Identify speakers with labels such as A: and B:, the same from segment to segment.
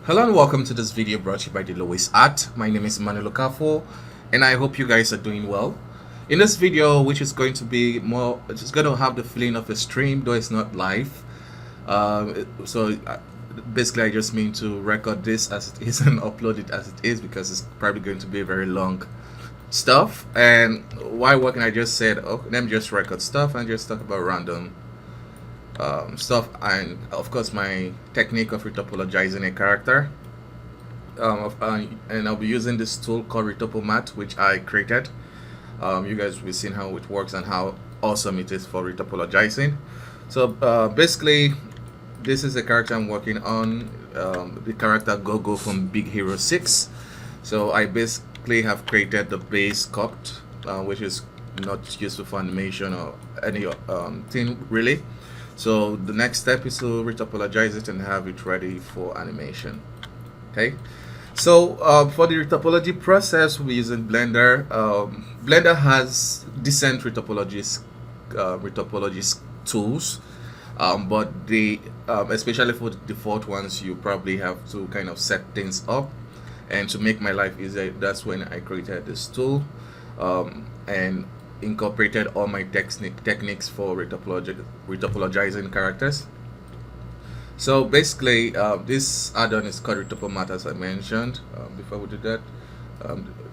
A: Hello and welcome to this video brought to you by the Lowest Art. My name is Manuel Okafo and I hope you guys are doing well. In this video, which is going to be more, it's going to have the feeling of a stream, though it's not live. Basically I just mean to record this as it is and upload it as it is because it's probably going to be a very long stuff. And while working, I just said, oh, let me just record stuff and just talk about random stuff, and of course my technique of retopologizing a character, and I'll be using this tool called Retopomat, which I created. You guys will be seeing how it works and how awesome it is for retopologizing. So basically this is the character I'm working on, the character Gogo from Big Hero 6. So I basically have created the base sculpt, which is not useful for animation or any thing really. So the next step is to retopologize it and have it ready for animation. Okay, so for the retopology process, we'll be using Blender. Blender has decent retopology tools, but the especially for the default ones, you probably have to kind of set things up. And to make my life easier, that's when I created this tool and incorporated all my techniques for retopologizing characters. So basically this add-on is called Retopomat, as I mentioned. Before we do that,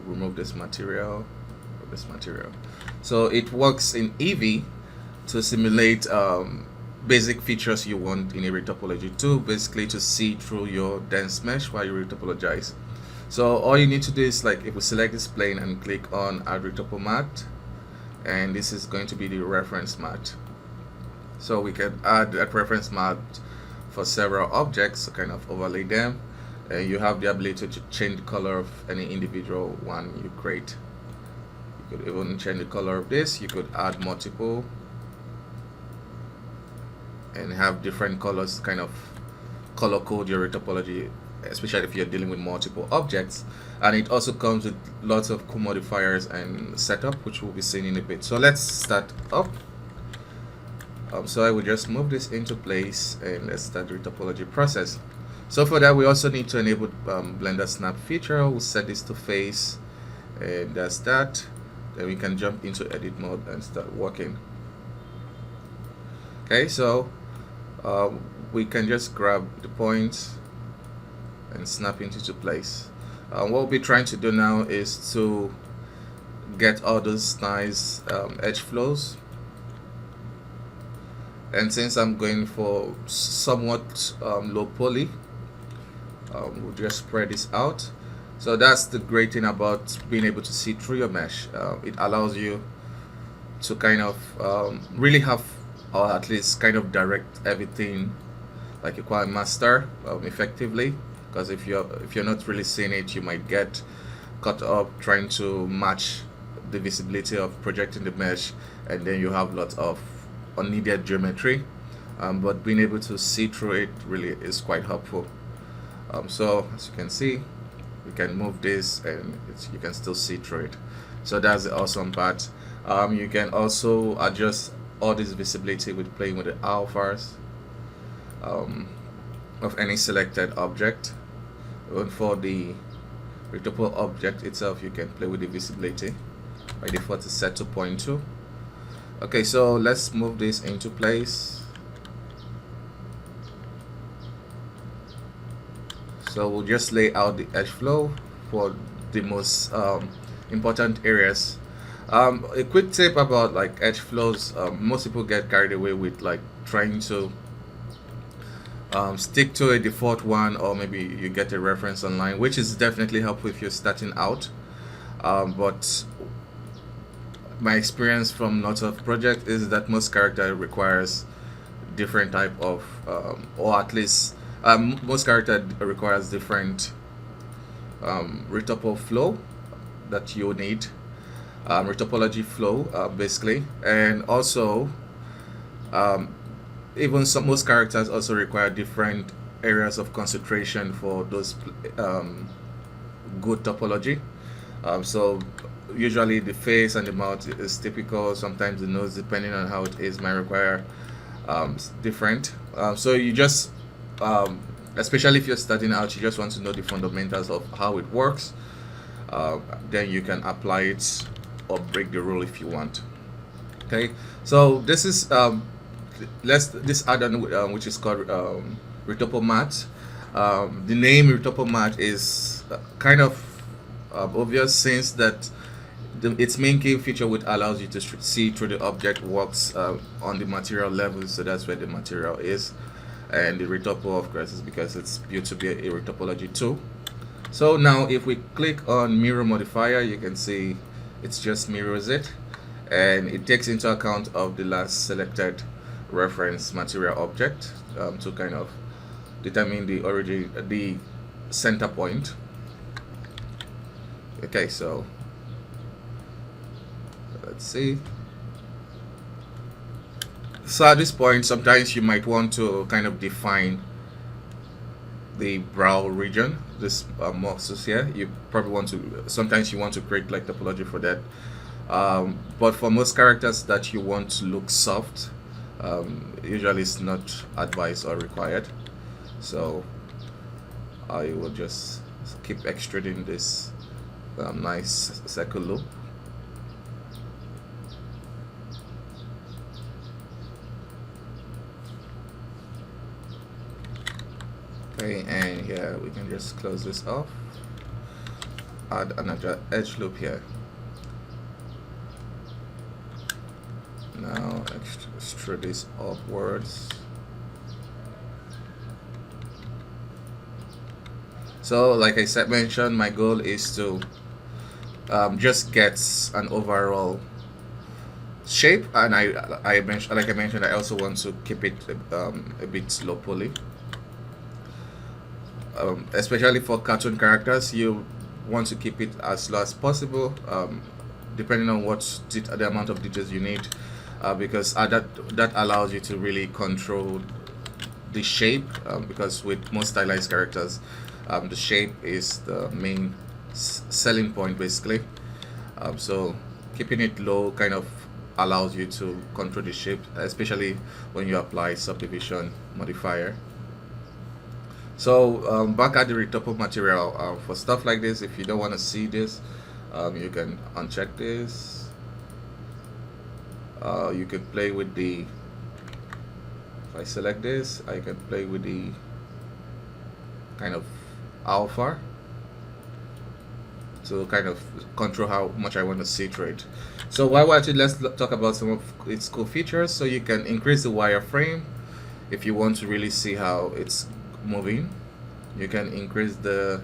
A: remove this material. So it works in Eevee to simulate basic features you want in a retopology tool, basically to see through your dense mesh while you retopologize. So all you need to do is, like, if we select this plane and click on Add Retopomat, and this is going to be the reference mat. So we can add a reference mat for several objects to kind of overlay them, and you have the ability to change the color of any individual one you create. You could even change the color of this. You could add multiple and have different colors to kind of color code your retopology, especially if you're dealing with multiple objects. And it also comes with lots of cool modifiers and setup, which we'll be seeing in a bit. So let's start up. So I will just move this into place and let's start the retopology process. So for that, we also need to enable Blender snap feature. We'll set this to face, and that's that. Then we can jump into edit mode and start working. Okay, so we can just grab the points and snap into place. What we'll be trying to do now is to get all those nice edge flows, and since I'm going for somewhat low poly, we'll just spread this out. So that's the great thing about being able to see through your mesh. It allows you to kind of really have, or at least kind of direct everything like you call a master effectively. Because if you're not really seeing it, you might get caught up trying to match the visibility of projecting the mesh, and then you have lots of unneeded geometry. But being able to see through it really is quite helpful. So as you can see, we can move this and you can still see through it. So that's the awesome part. You can also adjust all this visibility with playing with the alphas of any selected object. And for the retopol object itself, you can play with the visibility. By default it's set to 0.2. Okay, so let's move this into place. So we'll just lay out the edge flow for the most important areas. A quick tip about like edge flows: most people get carried away with like trying to stick to a default one, or maybe you get a reference online, which is definitely helpful if you're starting out. But my experience from lots of projects is that most character requires different type of, or at least most character requires different retopol flow that you need, retopology flow basically, and also even most characters also require different areas of concentration for those good topology. So usually the face and the mouth is typical. Sometimes the nose, depending on how it is, might require different. So you just especially if you're starting out, you just want to know the fundamentals of how it works. Then you can apply it or break the rule if you want. Okay, so this is this add-on which is called Retopomat. The name Retopomat is kind of obvious, since that its main key feature which allows you to see through the object works on the material level, so that's where the material is. And the retopo, of course, is because it's built to be a retopology tool. So now if we click on mirror modifier, you can see it just mirrors it, and it takes into account of the last selected reference material object to kind of determine the origin, the center point. Okay, so let's see. So at this point, sometimes you might want to kind of define the brow region, this muscles here. You probably want to, sometimes you want to create like topology for that. But for most characters that you want to look soft, usually it's not advised or required. So I will just keep extruding this nice circle loop. Okay, and here we can just close this off, add another edge loop here. Now extrude this upwards. So like I said, mentioned, my goal is to just get an overall shape, and I mentioned, like I mentioned, I also want to keep it a bit low poly. Especially for cartoon characters, you want to keep it as low as possible, depending on what the amount of details you need, because that allows you to really control the shape, because with most stylized characters, the shape is the main selling point basically. So keeping it low kind of allows you to control the shape, especially when you apply subdivision modifier. So back at the retopo material, for stuff like this, if you don't want to see this, you can uncheck this. You can play with the, if I select this, I can play with the kind of alpha to kind of control how much I want to see through it. So while we're at it, let's talk about some of its cool features. So you can increase the wireframe if you want to really see how it's moving. You can increase the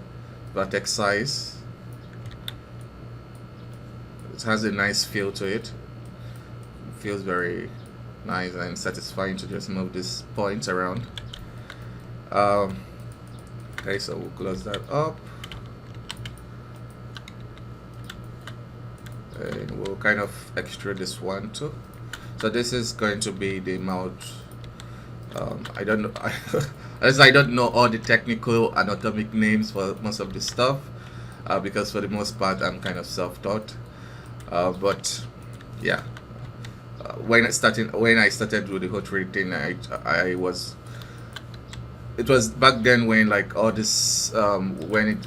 A: vertex size. It has a nice feel to it. It feels very nice and satisfying to just move these points around. Okay, so we'll close that up, and we'll kind of extrude this one too. So this is going to be the mouth. I don't know. As I don't know all the technical anatomic names for most of this stuff, because for the most part I'm kind of self-taught. But yeah, when I started with the whole 3D thing, it was back then when like all this when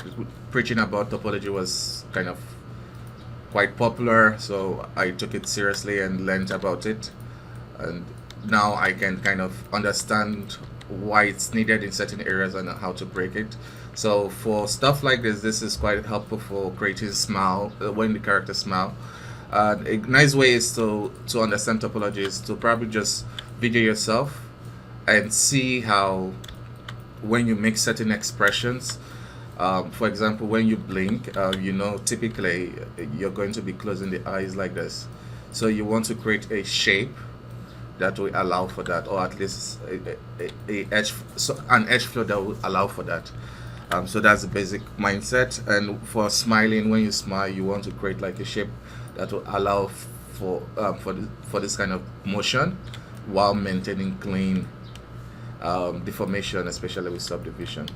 A: preaching about topology was kind of quite popular, so I took it seriously and learned about it, and now I can kind of understand why it's needed in certain areas and how to break it. So for stuff like this is quite helpful for creating smile, when the characters smile. A nice way is to understand topology is to probably just video yourself and see how when you make certain expressions, for example, when you blink, you know, typically you're going to be closing the eyes like this. So you want to create a shape that will allow for that, or at least an edge flow that will allow for that. So that's the basic mindset. And for smiling, when you smile, you want to create like a shape that will allow for this kind of motion while maintaining clean deformation, especially with subdivision.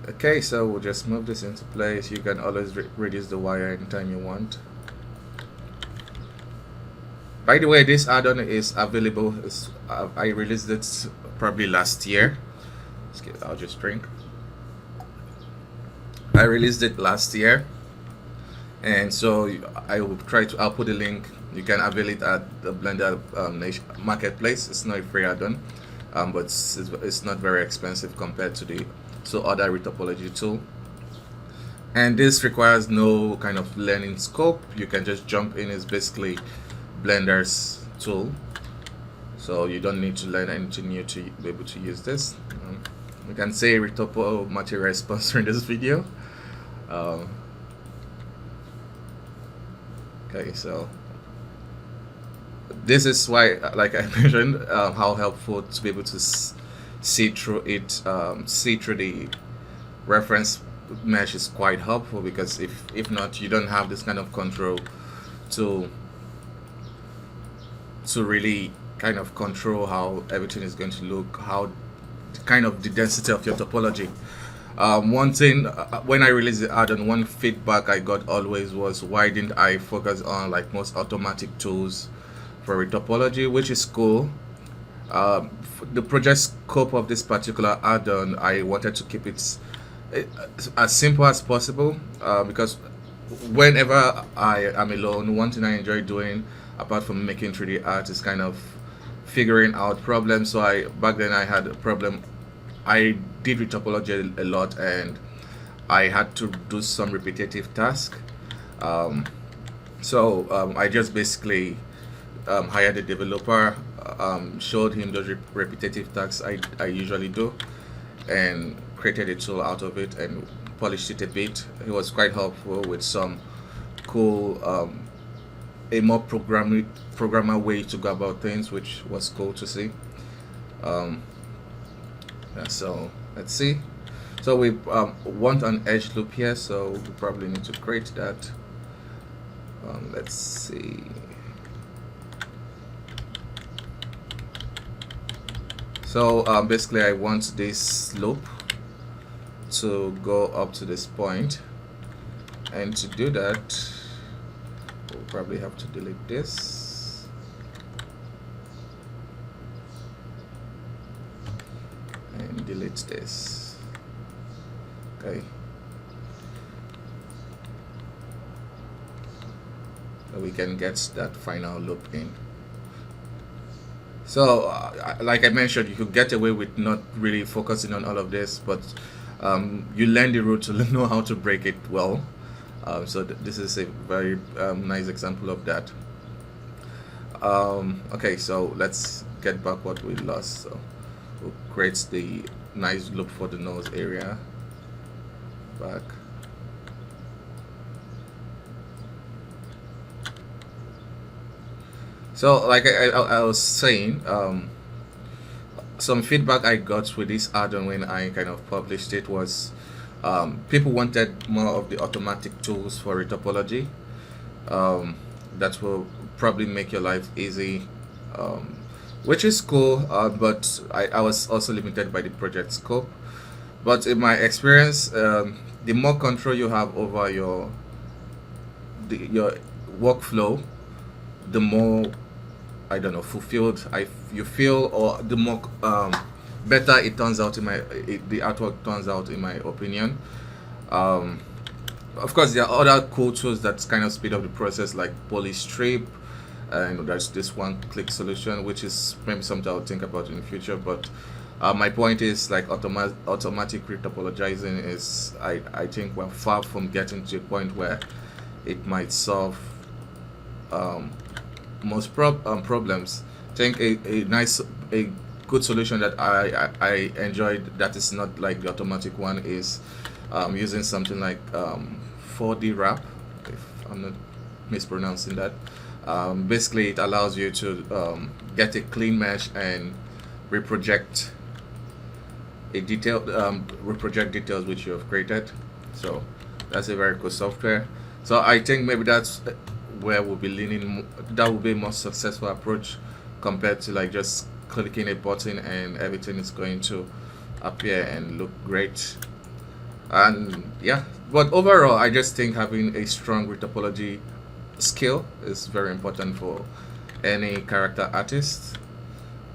A: Okay, so we'll just move this into place. You can always reduce the wire anytime you want. By the way, this add-on is available. I released it probably last year, I'll just drink. I released it last year, and so I will try to. I'll put a link. You can avail it at the Blender marketplace. It's not a free add-on, but it's not very expensive compared to the other retopology tool. And this requires no kind of learning scope. You can just jump in. It's basically Blender's tool, so you don't need to learn anything new to be able to use this. You can say Retopo material is sponsoring this video. Okay, so this is why, like I mentioned, how helpful to be able to see through it, see through the reference mesh is quite helpful, because if not, you don't have this kind of control to really kind of control how everything is going to look, how kind of the density of your topology. One thing, when I released the add-on, one feedback I got always was, why didn't I focus on like most automatic tools for retopology, which is cool. The project scope of this particular add-on, I wanted to keep it as simple as possible, because whenever I am alone, one thing I enjoy doing apart from making 3D art is kind of figuring out problems. So back then I had a problem. I did retopology a lot, and I had to do some repetitive tasks. So I just basically hired a developer, showed him those repetitive tasks I usually do, and created a tool out of it and polished it a bit. It was quite helpful with some cool, a more programmer way to go about things, which was cool to see. Yeah, so let's see. So we want an edge loop here, so we probably need to create that. Let's see. So basically I want this loop to go up to this point, and to do that we'll probably have to delete this. And delete this. Okay. So we can get that final loop in. So like I mentioned, you could get away with not really focusing on all of this, but you learn the route to know how to break it well. So this is a very nice example of that. Okay, so let's get back what we lost. So we'll create the nice loop for the nose area back. So like I was saying, some feedback I got with this add-on when I kind of published it was, people wanted more of the automatic tools for retopology that will probably make your life easy, which is cool, but I was also limited by the project scope. But in my experience, the more control you have over your workflow, the more, I don't know, fulfilled you feel, or the more better it turns out the artwork turns out, in my opinion. Of course, there are other cool tools that kind of speed up the process, like Polystrip, and there's this one-click solution, which is maybe something I'll think about in the future. But my point is, like, automatic retopologizing is, I think we're far from getting to a point where it might solve most problems. I think a good solution that I enjoyed, that is not like the automatic one, is using something like 4D wrap, if I'm not mispronouncing that. Basically, it allows you to get a clean mesh and reproject a detailed reproject details which you have created. So that's a very cool software. So I think maybe that's where we'll be leaning. That will be a more successful approach compared to like just clicking a button and everything is going to appear and look great. And yeah, but overall, I just think having a strong retopology skill is very important for any character artist,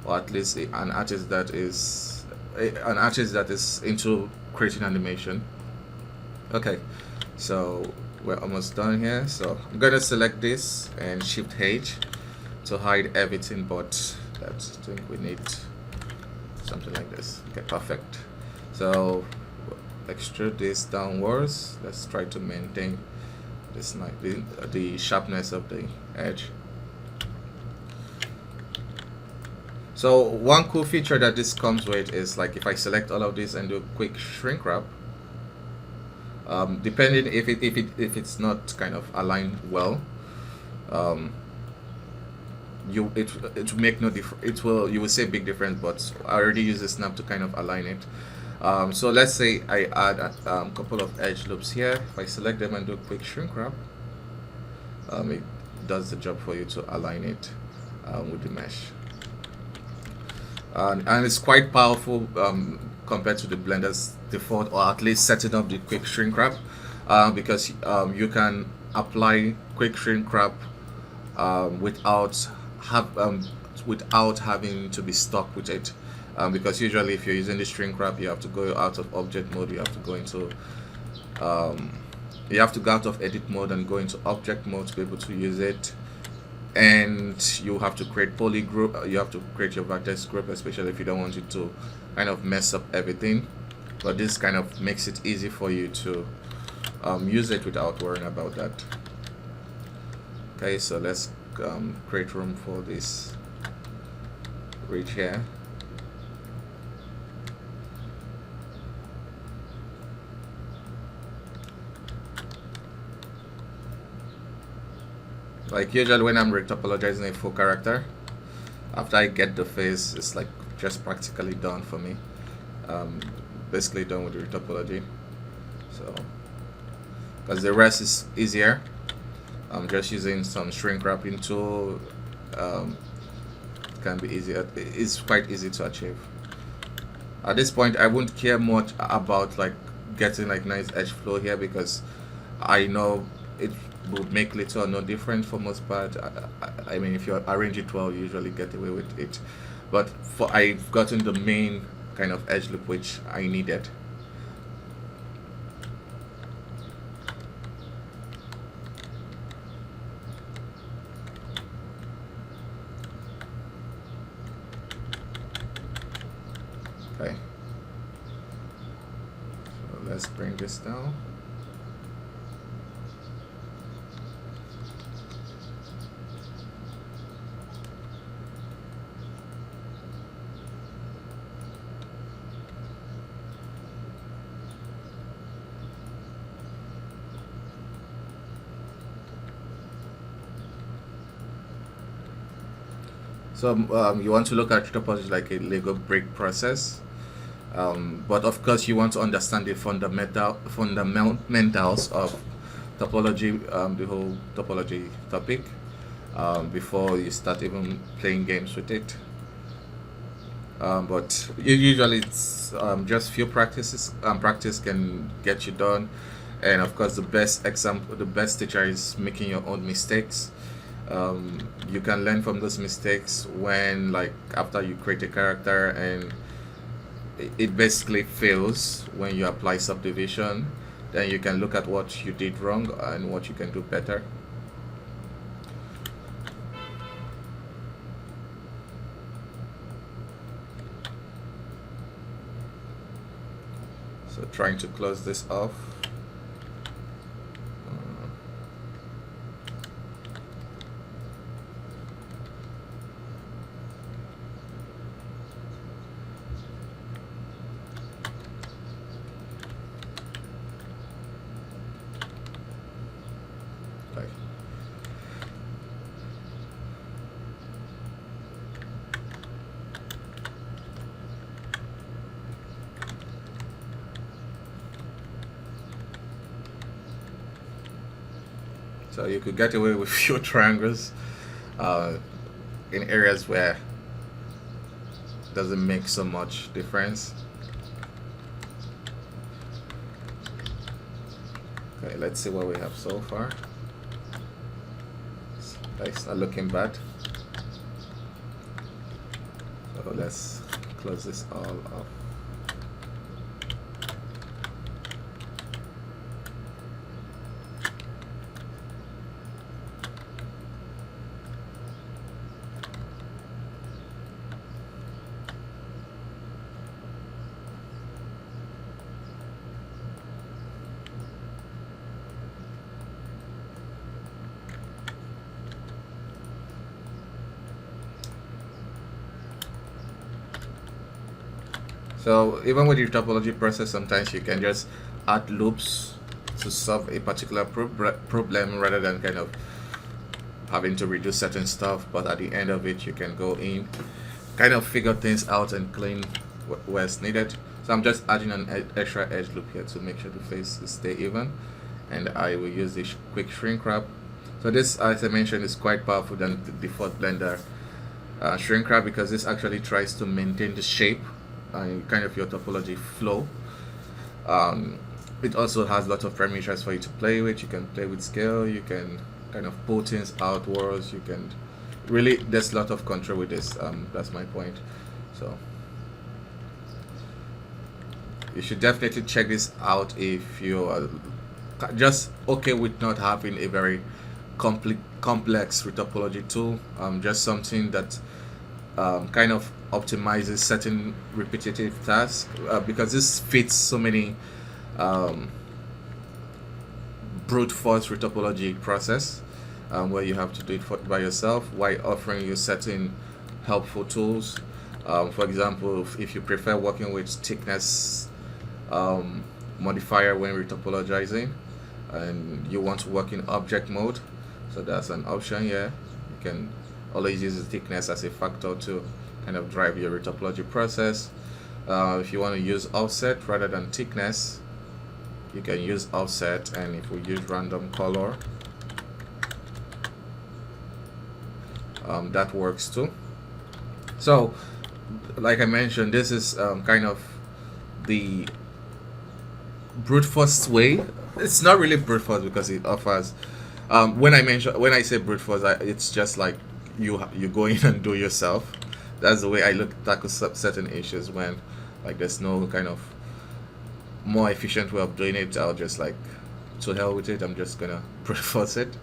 A: or at least an artist that is an artist that is into creating animation. Okay, so we're almost done here. So I'm gonna select this and Shift H to hide everything, but I think we need something like this. Okay, perfect. So extrude this downwards. Let's try to maintain this the sharpness of the edge. So one cool feature that this comes with is, like, if I select all of this and do a quick shrink wrap, depending if it's not kind of aligned well, it will make no difference. You will see a big difference, but I already use the snap to kind of align it. So let's say I add a couple of edge loops here. If I select them and do a quick shrink wrap, it does the job for you to align it with the mesh. And it's quite powerful compared to the Blender's default, or at least setting up the quick shrink wrap, because you can apply quick shrink wrap without having to be stuck with it, because usually if you're using the shrink wrap, you have to go out of object mode, you have to go out of edit mode and go into object mode to be able to use it. And you have to create poly group, you have to create your vertex group, especially if you don't want it to kind of mess up everything. But this kind of makes it easy for you to use it without worrying about that. Okay, so let's create room for this ridge here. Like usually when I'm retopologizing a full character, after I get the face, it's like just practically done for me. Basically done with the retopology. So, because the rest is easier, I'm just using some shrink wrapping tool. Can be easier. It's quite easy to achieve. At this point, I wouldn't care much about like getting like nice edge flow here, because I know it would make little or no difference for most part. I mean, if you arrange it well, you usually get away with it. But I've gotten the main kind of edge loop which I needed. Okay. So let's bring this down. So you want to look at topology like a Lego brick process, but of course you want to understand the fundamentals of topology, the whole topology topic, before you start even playing games with it. But usually it's just few practices. Practice can get you done, and of course the best teacher is making your own mistakes. You can learn from those mistakes when, like, after you create a character and it basically fails when you apply subdivision, then you can look at what you did wrong and what you can do better. So trying to close this off. So you could get away with few triangles in areas where it doesn't make so much difference. Okay, let's see what we have so far. It's not looking bad. So let's close this all off. So even with your topology process, sometimes you can just add loops to solve a particular problem rather than kind of having to redo certain stuff. But at the end of it, you can go in, kind of figure things out and clean where it's needed. So I'm just adding an extra edge loop here to make sure the face stay even, and I will use this quick shrink wrap. So this, as I mentioned, is quite powerful than the default Blender shrink wrap, because this actually tries to maintain the shape and kind of your topology flow. It also has lots of parameters for you to play with. You can play with scale, you can kind of pull things outwards, you can really, there's a lot of control with this. That's my point. So you should definitely check this out if you are just okay with not having a very complex retopology tool. Just something that kind of optimizes certain repetitive tasks, because this fits so many brute force retopology process, where you have to do it by yourself while offering you certain helpful tools. For example, if you prefer working with thickness modifier when retopologizing and you want to work in object mode, so that's an option here. You can always use the thickness as a factor to kind of drive your retopology process. If you want to use offset rather than thickness, you can use offset, and if we use random color, that works too. So like I mentioned, this is kind of the brute force way. It's not really brute force because it offers when I say brute force, it's just like you go in and do yourself. That's the way I tackle certain issues when like there's no kind of more efficient way of doing it. I'll just like, to hell with it, I'm just gonna brute force it,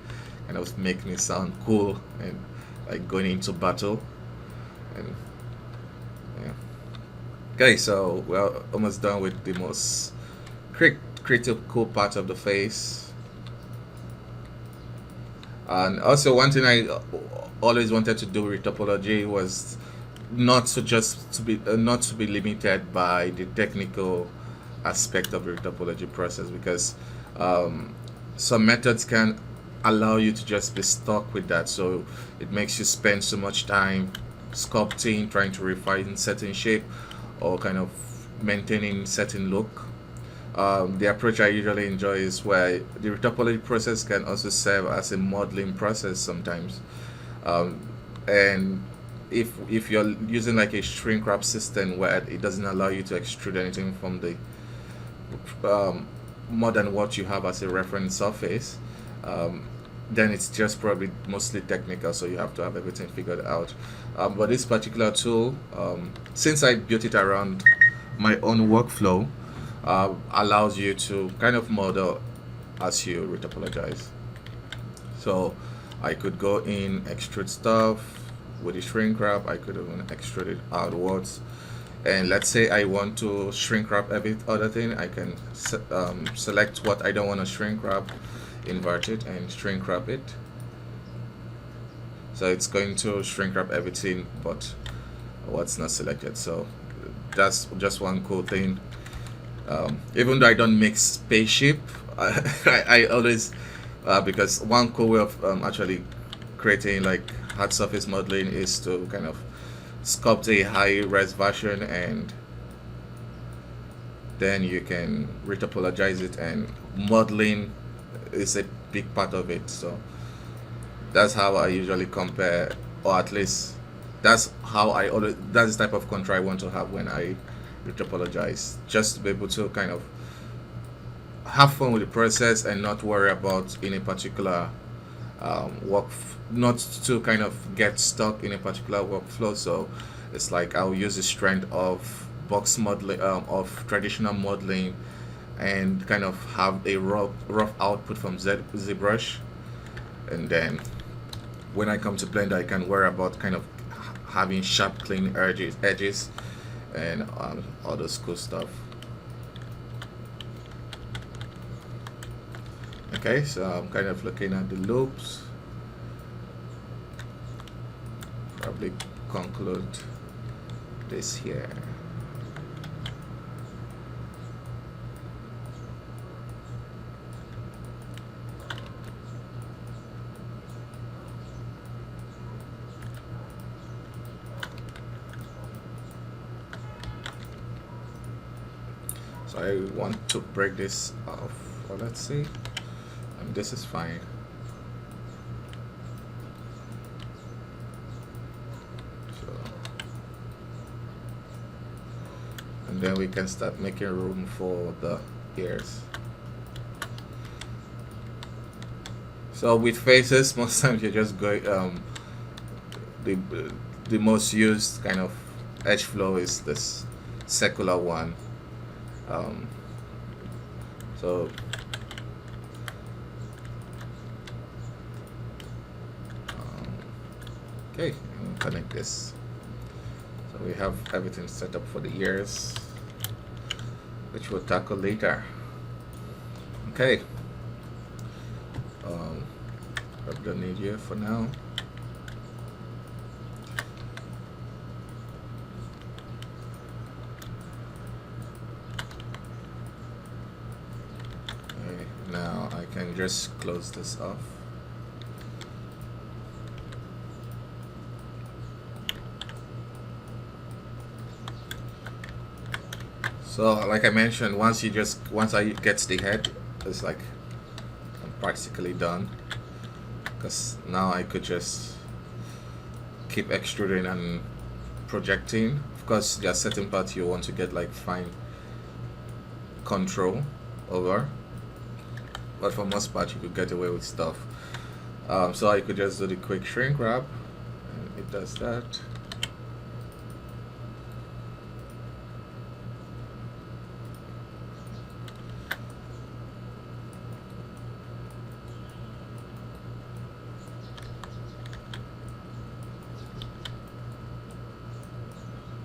A: and it make me sound cool and like going into battle. And yeah, okay, so we're almost done with the most critical part of the face. And also, one thing I always wanted to do with topology was not to be limited by the technical aspect of the topology process, because some methods can allow you to just be stuck with that, so it makes you spend so much time sculpting, trying to refine certain shape or kind of maintaining certain look. The approach I usually enjoy is where the retopology process can also serve as a modeling process sometimes. And if you're using like a shrink wrap system where it doesn't allow you to extrude anything from the more than what you have as a reference surface, then it's just probably mostly technical, so you have to have everything figured out. But this particular tool, since I built it around my own workflow, allows you to kind of model as you retopologize. So I could go in, extrude stuff with the shrink wrap. I could even extrude it outwards, and let's say I want to shrink wrap every other thing. I can select what I don't want to shrink wrap, invert it, and shrink wrap it. So it's going to shrink wrap everything but what's not selected. So that's just one cool thing. Even though I don't make spaceship, I always because one cool way of actually creating like hard surface modeling is to kind of sculpt a high res version, and then you can retopologize it, and modeling is a big part of it. So that's how I usually compare, or at least that's the type of control I want to have when I retopologize, just to be able to kind of have fun with the process and not worry about in a particular not to kind of get stuck in a particular workflow. So it's like I'll use the strength of box modeling, of traditional modeling, and kind of have a rough output from ZBrush, and then when I come to Blender, I can worry about kind of having sharp, clean edges, and all those cool stuff. Okay, so I'm kind of looking at the loops. Probably conclude this here. So I want to break this off. Well, let's see. And this is fine. So, and then we can start making room for the ears. So with faces, most times you just go the most used kind of edge flow is this circular one. So okay, and connect this. So we have everything set up for the ears, which we'll tackle later. Okay. I don't need you for now. Okay, now I can just close this off. So like I mentioned, once I get the head, it's like I'm practically done, because now I could just keep extruding and projecting. Of course, there are certain parts you want to get like fine control over, but for most part you could get away with stuff. So I could just do the quick shrink wrap, and it does that.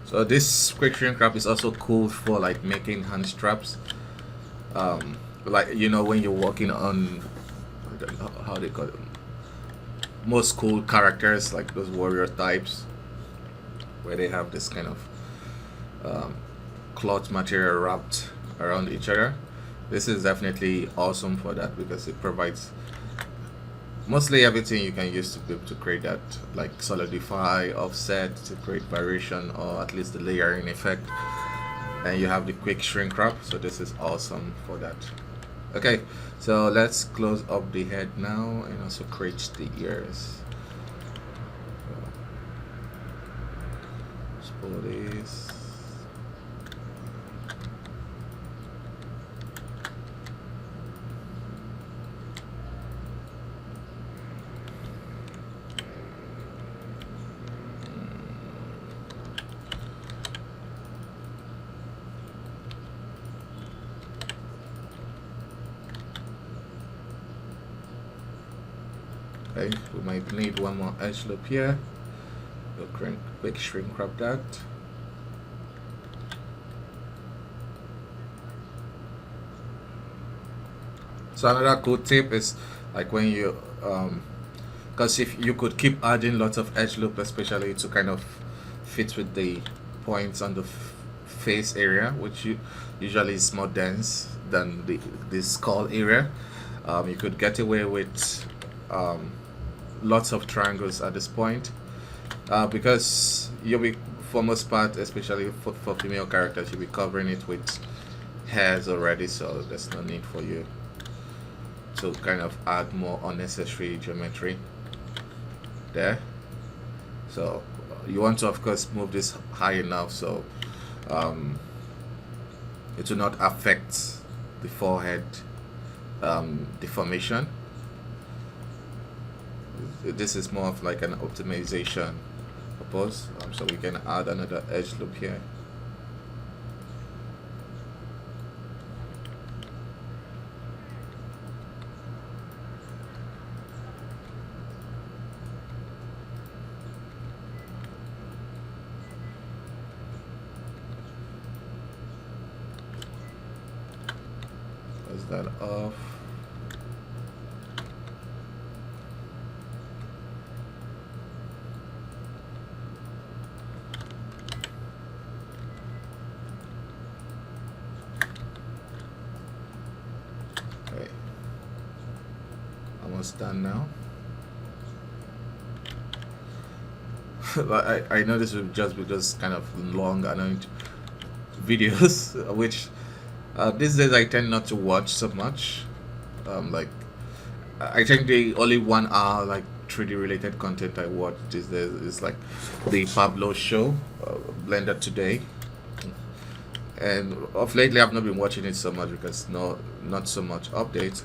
A: So this quick shrink wrap is also cool for like making hand straps. Like, you know, when you're working on, I don't know how they call it, most cool characters, like those warrior types, where they have this kind of cloth material wrapped around each other. This is definitely awesome for that, because it provides mostly everything you can use to be able to create that, like solidify, offset, to create variation, or at least the layering effect. And you have the quick shrink wrap, so this is awesome for that. Okay, so let's close up the head now and also create the ears. So, let's pull this. Okay, we might need one more edge loop here. We'll quick shrink wrap that. So another cool tip is like when you because if you could keep adding lots of edge loop, especially to kind of fit with the points on the face area, which usually is more dense than the skull area. You could get away with lots of triangles at this point, because you'll be, for most part, especially for female characters, you'll be covering it with hairs already, so there's no need for you to kind of add more unnecessary geometry there. So you want to, of course, move this high enough so it will not affect the forehead deformation. This is more of like an optimization purpose, so we can add another edge loop here. Close that off. Almost done now. I know this will just be just kind of long, annoying videos, which These days I tend not to watch so much. Like I think the only 1 hour like 3D related content I watch these days is like the Pablo show, Blender Today. And of lately I've not been watching it so much because not so much updates.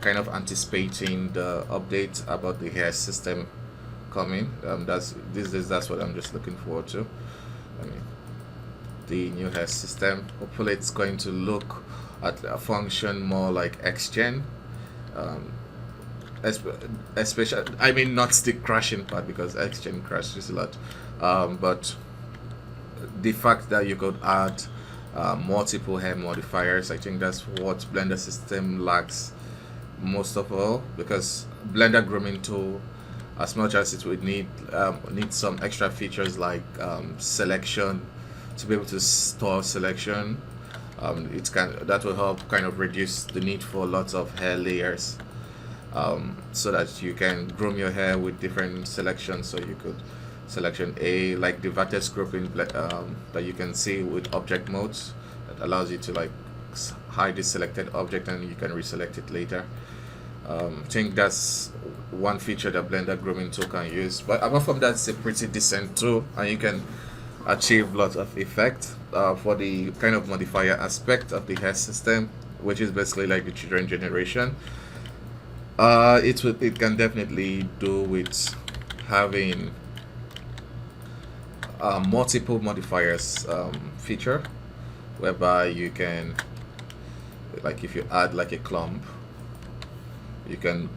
A: Kind of anticipating the update about the hair system coming. That's these days that's what I'm just looking forward to. I mean, the new hair system. Hopefully, it's going to look at a function more like XGen. Um, Especially, I mean, not the crashing part because XGen crashes a lot, but the fact that you could add multiple hair modifiers, I think that's what Blender system lacks most of all, because Blender grooming tool, as much as it would need some extra features like selection, to be able to store selection. It can that will help kind of reduce the need for lots of hair layers, so that you can groom your hair with different selections. So you could selection A, like the Vertex Group that you can see with object modes, that allows you to like hide the selected object and you can reselect it later. I think that's one feature that Blender grooming tool can use. But apart from that, it's a pretty decent tool, and you can achieve lots of effect for the kind of modifier aspect of the hair system, which is basically like the children generation. It can definitely do with having multiple modifiers feature, whereby you can, like if you add like a clump, you can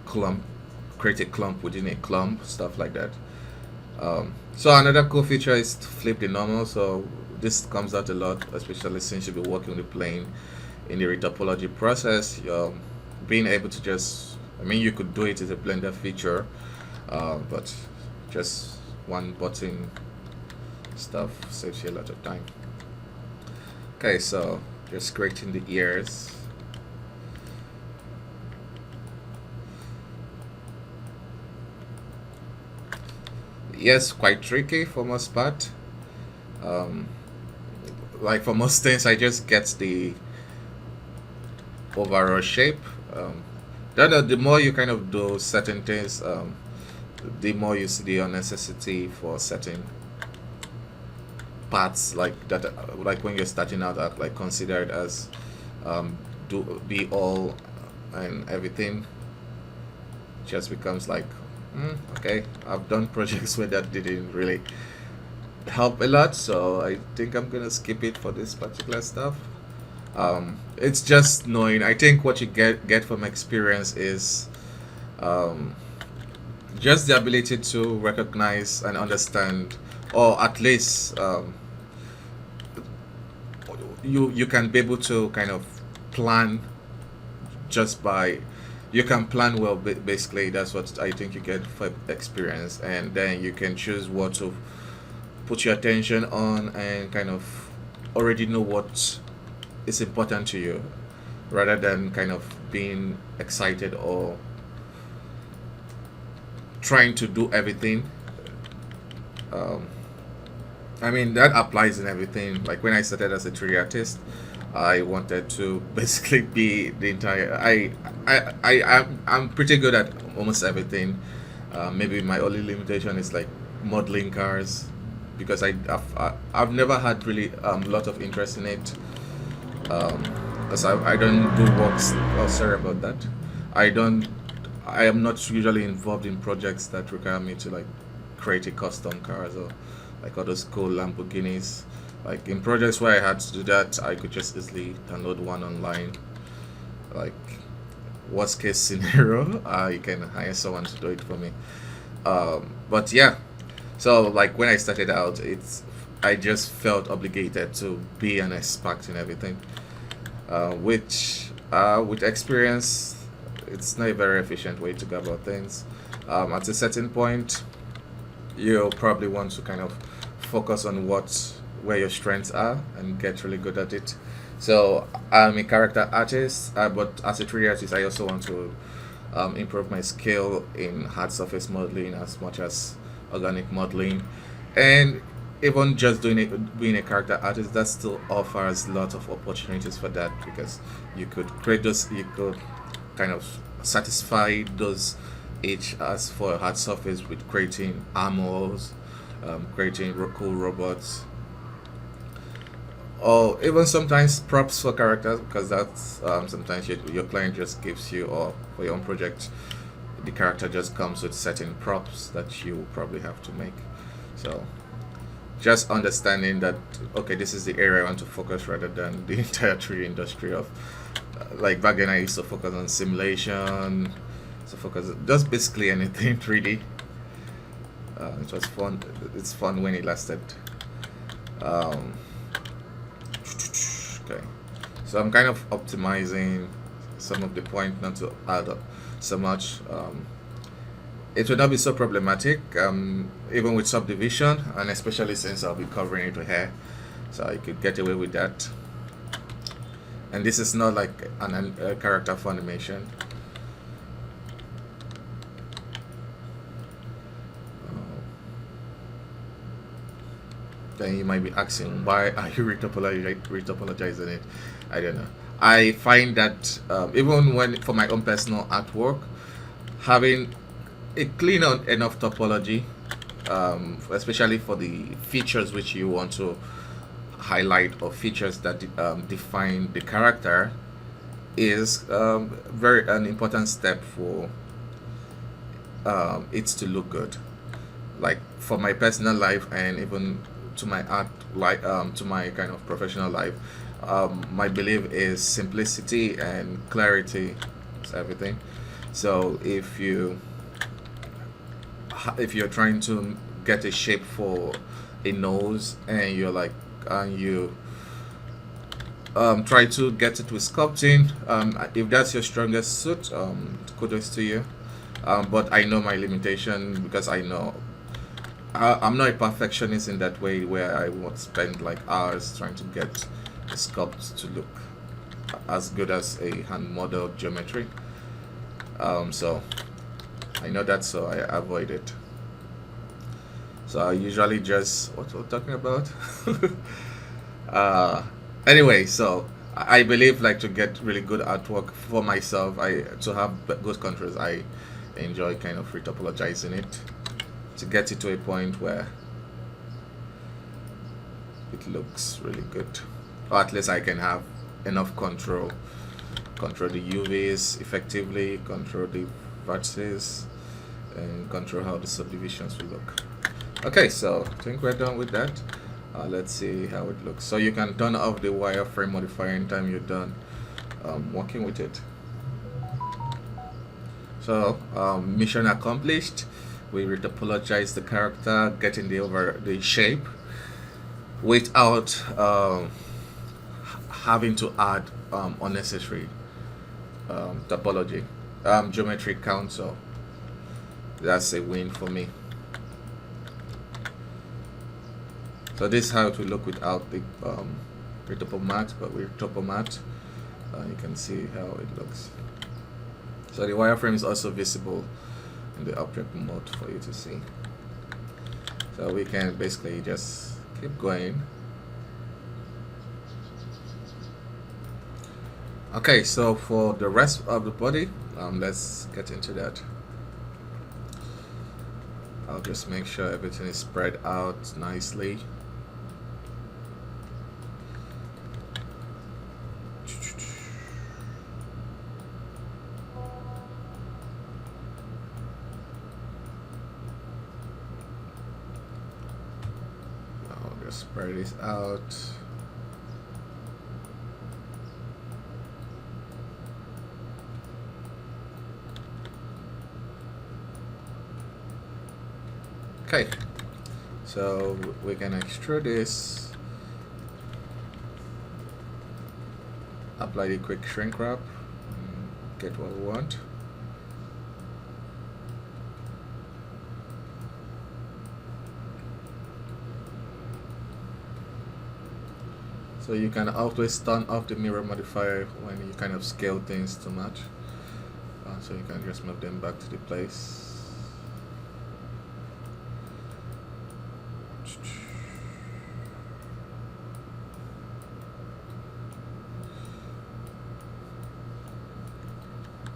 A: create a clump within a clump, stuff like that. So another cool feature is to flip the normal. So this comes out a lot, especially since you'll be working with the plane in the retopology process. Being able to just, I mean, you could do it as a Blender feature, but just one button stuff saves you a lot of time. Okay, so just creating the ears. Yes, quite tricky for most part. Um, like for most things, I just get the overall shape. The more you kind of do certain things, the more you see the unnecessity for certain parts like that. Like when you're starting out, are like considered as do be all and everything. Just becomes like, okay, I've done projects where that didn't really help a lot, so I think I'm gonna skip it for this particular stuff. It's just knowing. I think what you get from experience is um, just the ability to recognize and understand, or at least you can be able to kind of plan just by you can plan well. Basically, that's what I think you get for experience, and then you can choose what to put your attention on and kind of already know what is important to you, rather than kind of being excited or trying to do everything. um, I mean, that applies in everything. Like when I started as a 3D artist, I wanted to basically be the entire. I'm pretty good at almost everything. Maybe my only limitation is like modeling cars, because I've never had really a lot of interest in it. Because I don't do works. Oh, sorry about that. I don't. I am not usually involved in projects that require me to like create a custom cars or like all those cool Lamborghinis. Like in projects where I had to do that, I could just easily download one online. Like worst case scenario, I can hire someone to do it for me. But yeah, so like when I started out, I just felt obligated to be an expert in everything, which with experience, it's not a very efficient way to go about things. At a certain point, you'll probably want to kind of focus on where your strengths are and get really good at it. So I'm a character artist, but as a 3D artist, I also want to improve my skill in hard surface modeling as much as organic modeling. And even just doing it, being a character artist, that still offers lots of opportunities for that, because you could create those, you could kind of satisfy those each as for a hard surface with creating armors, creating cool robots, or even sometimes props for characters, because that's sometimes your client just gives you, or for your own project the character just comes with certain props that you probably have to make. So just understanding that, okay, this is the area I want to focus, rather than the entire 3D industry of like back then I used to focus on simulation, so focus just basically anything 3D. It was fun. It's fun when it lasted. um, okay, so I'm kind of optimizing some of the point not to add up so much. It will not be so problematic, even with subdivision, and especially since I'll be covering it with hair, so I could get away with that. And this is not like a character for animation. Then you might be asking, why are you retopologizing it? I don't know. I find that even when for my own personal artwork, having a clean enough topology, especially for the features which you want to highlight, or features that define the character, is very an important step for it to look good. Like for my personal life, and even to my art, like to my kind of professional life, my belief is simplicity and clarity is everything. So if you're trying to get a shape for a nose, and you're like, and you try to get it with sculpting, if that's your strongest suit, kudos to you. But I know my limitation, because I know I'm not a perfectionist in that way, where I would spend like hours trying to get the sculpt to look as good as a hand model geometry. So I know that, so I avoid it. So I usually just, what we're talking about. Anyway, so I believe, like, to get really good artwork for myself, to have good controls, I enjoy kind of retopologizing it to get it to a point where it looks really good, or at least I can have enough control the UVs effectively, control the vertices, and control how the subdivisions will look. Okay, so I think we're done with that. Let's see how it looks. So you can turn off the wireframe modifier anytime you're done working with it. So mission accomplished. We retopologize the character, getting the shape without having to add unnecessary topology, geometry count. So that's a win for me. So this is how it will look without the retopo mat, but with topo mat, you can see how it looks. So the wireframe is also visible in the object mode for you to see. So we can basically just keep going. Okay, so for the rest of the body, let's get into that. I'll just make sure everything is spread out nicely. I'll just spread this out. Okay, so we're gonna extrude this, apply the quick shrink wrap, get what we want. So you can always turn off the mirror modifier when you kind of scale things too much. So you can just move them back to the place.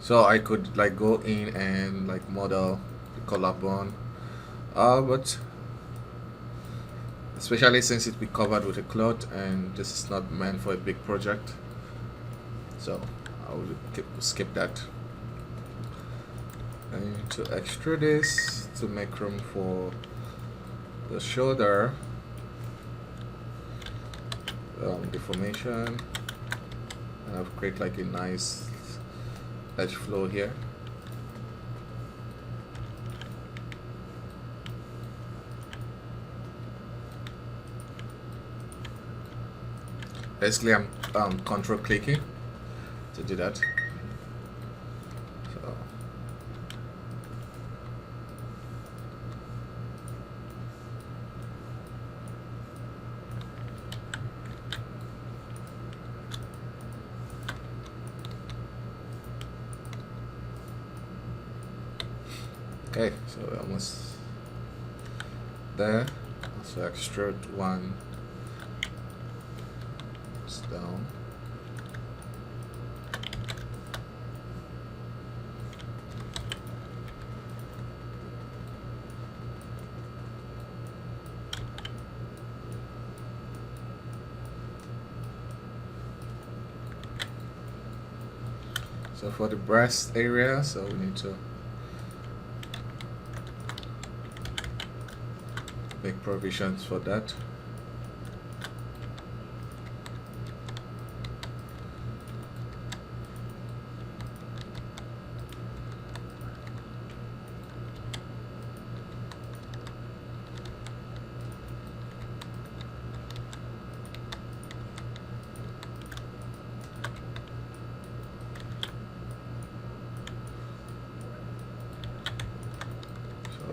A: So I could like go in and like model the collarbone, but especially since it be covered with a cloth and this is not meant for a big project, so I will skip that. I need to extrude this to make room for the shoulder deformation, and I've created like a nice edge flow here. Basically, I'm control clicking to do that. So okay, so we're almost there. Also extrude one down. So for the breast area, so we need to make provisions for that.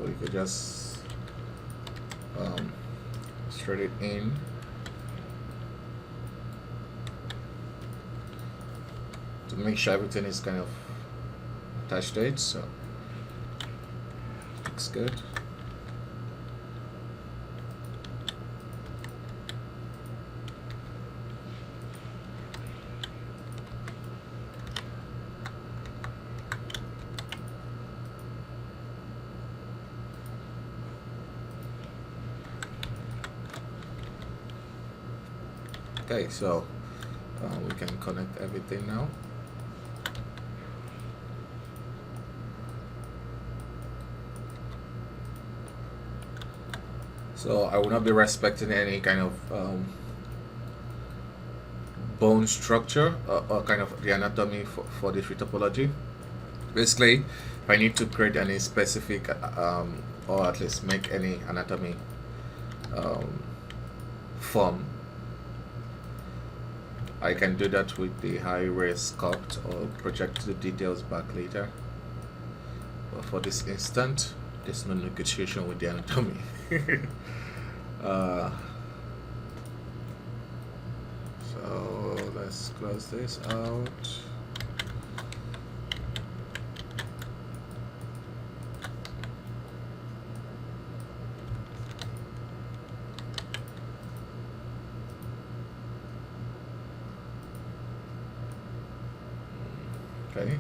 A: We could just straight it in. To make sure everything is kind of attached to it, so looks good. Okay, so we can connect everything now. So I will not be respecting any kind of bone structure or kind of the anatomy for this retopology. Basically, if I need to create any specific or at least make any anatomy form, I can do that with the high-res sculpt or project the details back later. But for this instant, there's no negotiation with the anatomy. So let's close this out. Okay,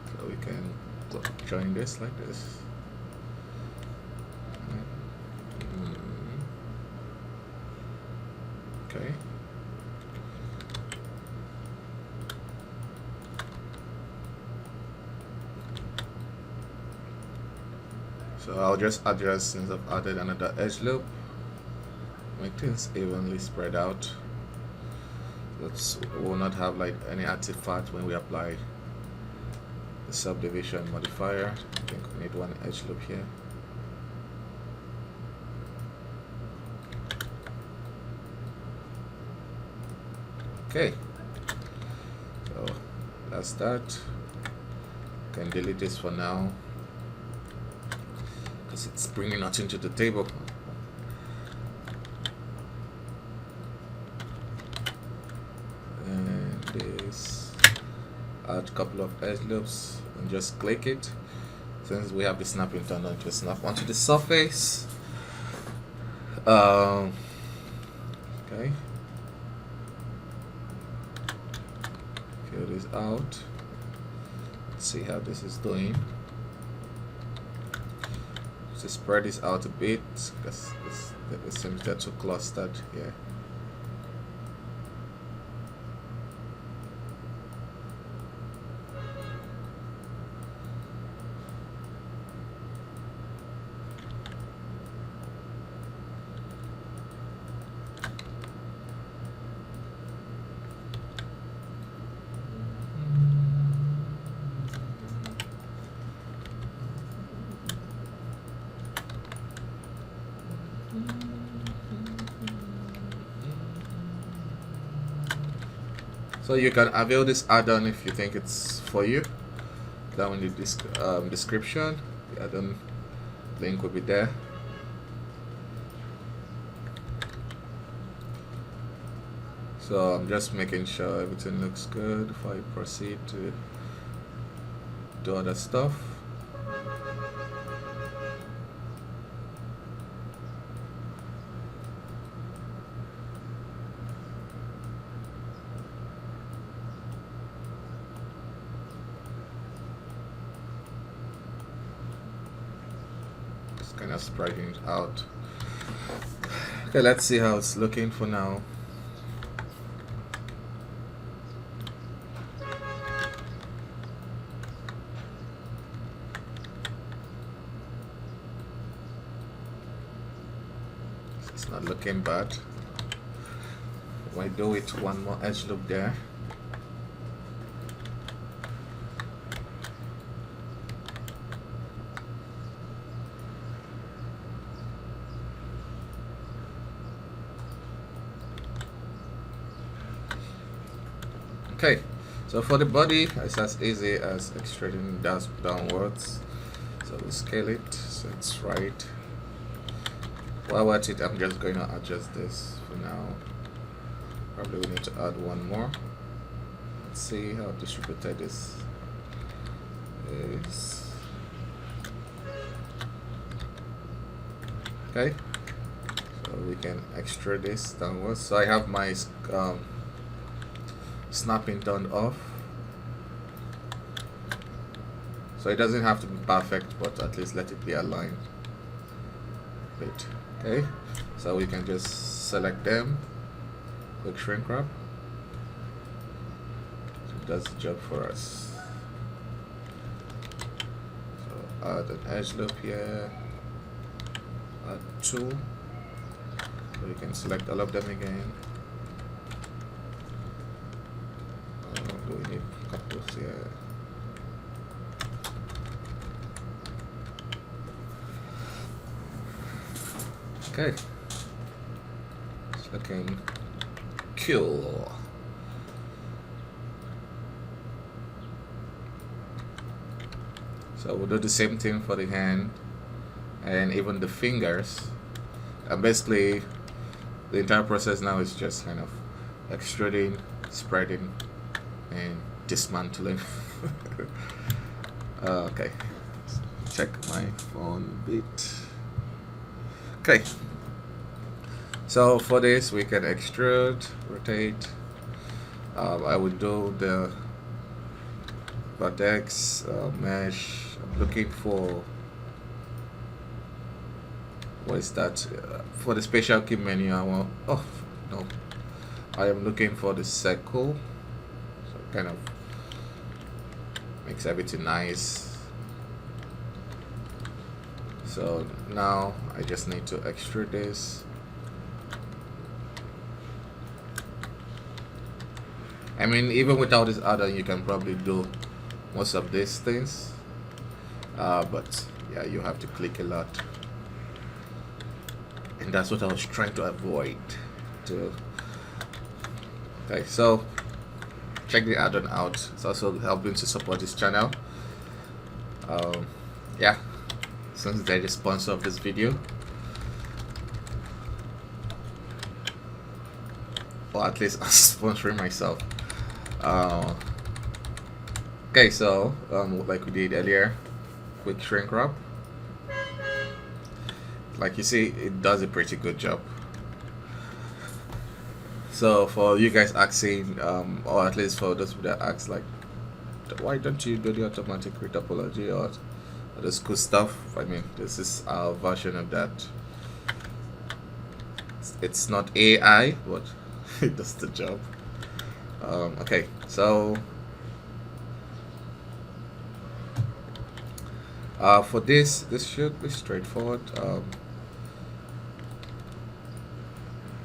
A: so we can join this like this. Okay. So I'll just adjust since I've added another edge loop. Make things evenly spread out. We will not have like any artifact when we apply the subdivision modifier. I think we need one edge loop here. Okay, so that's that. Can delete this for now because it's bringing nothing to the table. And this, add a couple of edge loops and just click it. Since we have the snapping turned on, just snap onto the surface. Okay. fill this out. Let's see how this is doing. So spread this out a bit because it seems they're too clustered here. So you can avail this add-on if you think it's for you. Down in the description, the add-on link will be there. So I'm just making sure everything looks good before I proceed to do other stuff. Kind of spreading it out. Okay, let's see how it's looking for now. It's not looking bad. If I do it one more edge loop there. Okay, so for the body, it's as easy as extruding downwards. So we scale it so it's right. While at it, I'm just going to adjust this for now. Probably we need to add one more. Let's see how distributed this is. Okay, so we can extrude this downwards. So I have my snapping turned off, so it doesn't have to be perfect, but at least let it be aligned. Great. Okay, so we can just select them, quick shrink wrap. So it does the job for us. So add an edge loop here, add two, so you can select all of them again. Do we need couples here? Okay, it's looking cool. So we'll do the same thing for the hand and even the fingers. And basically, the entire process now is just kind of extruding, spreading, and dismantling. Okay, check my phone a bit. Okay, so for this we can extrude, rotate. I would do the vertex mesh. I'm looking for, what is that? For the spatial key menu, I want, oh no, I am looking for the circle. Kind of makes everything nice. So now I just need to extrude this. I mean, even without this add-on, you can probably do most of these things, but yeah, you have to click a lot, and that's what I was trying to avoid too. Okay, so check the add-on out. It's also helping to support this channel. Yeah, since they're the sponsor of this video, or at least I'm sponsoring myself. Okay, so like we did earlier, quick shrink wrap. Like you see, it does a pretty good job. So for you guys asking, or at least for those that ask, like, why don't you do the automatic retopology or this cool stuff? I mean, this is our version of that. It's not AI, but it does the job. Okay, so for this should be straightforward.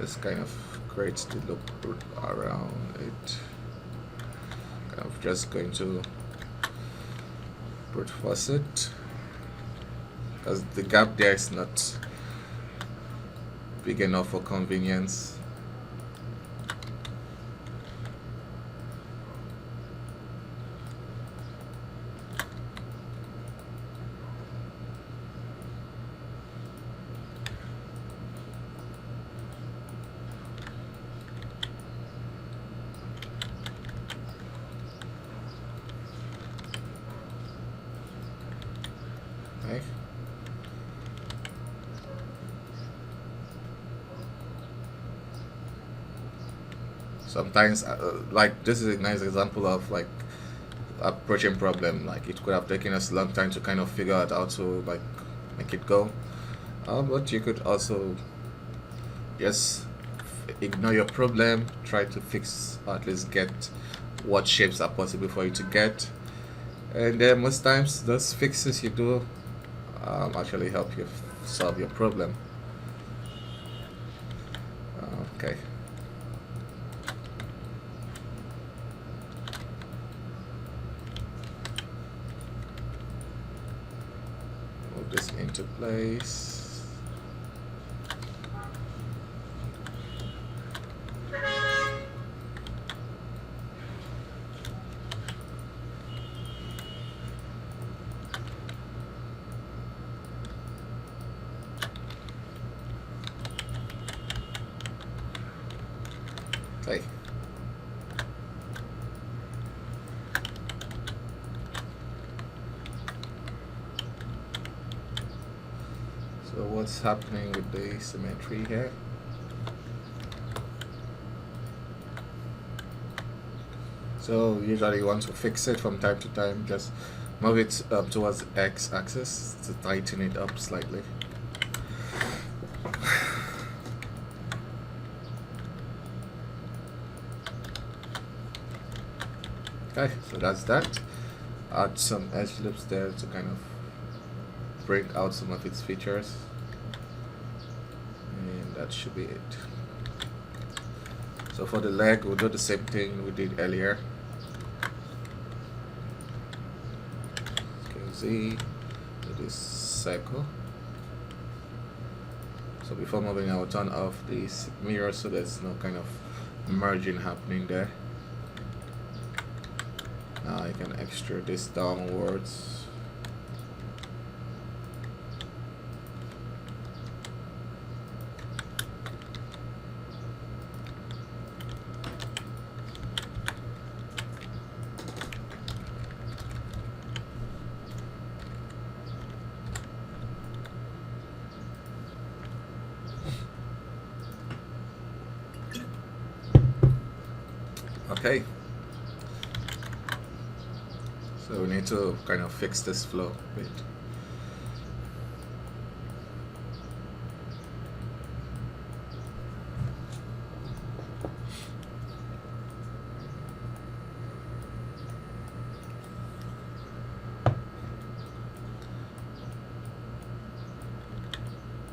A: This kind of creates the loop around it. I'm just going to brute force it because the gap there is not big enough for convenience. Okay. Sometimes, like this is a nice example of like approaching problem. Like it could have taken us a long time to kind of figure out how to like make it go, but you could also just ignore your problem, try to fix or at least get what shapes are possible for you to get, and then most times those fixes you do actually help you solve your problem. Okay. Move this into place. Okay. So what's happening with the symmetry here? So usually you want to fix it from time to time, just move it up towards the x-axis to tighten it up slightly. Okay, so that's that. Add some edge loops there to kind of bring out some of its features, and that should be it. So for the leg, we'll do the same thing we did earlier. Z, do this circle. So before moving, I will turn off this mirror so there's no kind of merging happening there. Now I can extrude this downwards. Okay. So we need to kind of fix this flow a bit.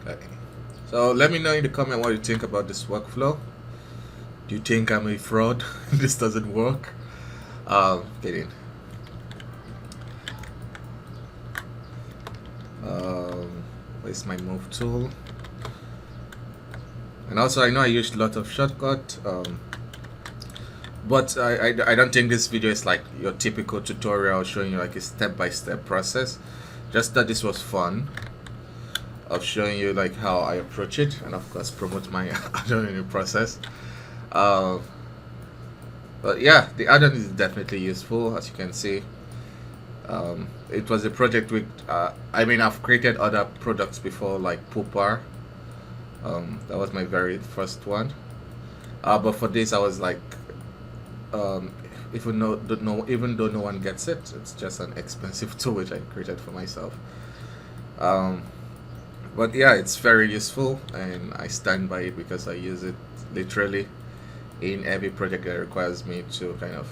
A: Okay. So let me know in the comment what you think about this workflow. Do you think I'm a fraud? This doesn't work? Kidding. Where's my move tool? And also I know I used a lot of shortcut, but I don't think this video is like your typical tutorial showing you like a step-by-step process. Just that this was fun of showing you like how I approach it, and of course promote my add-on in the process. But yeah, the add-on is definitely useful, as you can see. It was a project with I mean, I've created other products before, like Pupa. That was my very first one, But for this, I was like, um, even though no one gets it, it's just an expensive tool which I created for myself. Um, but yeah, it's very useful, and I stand by it because I use it literally in every project that requires me to kind of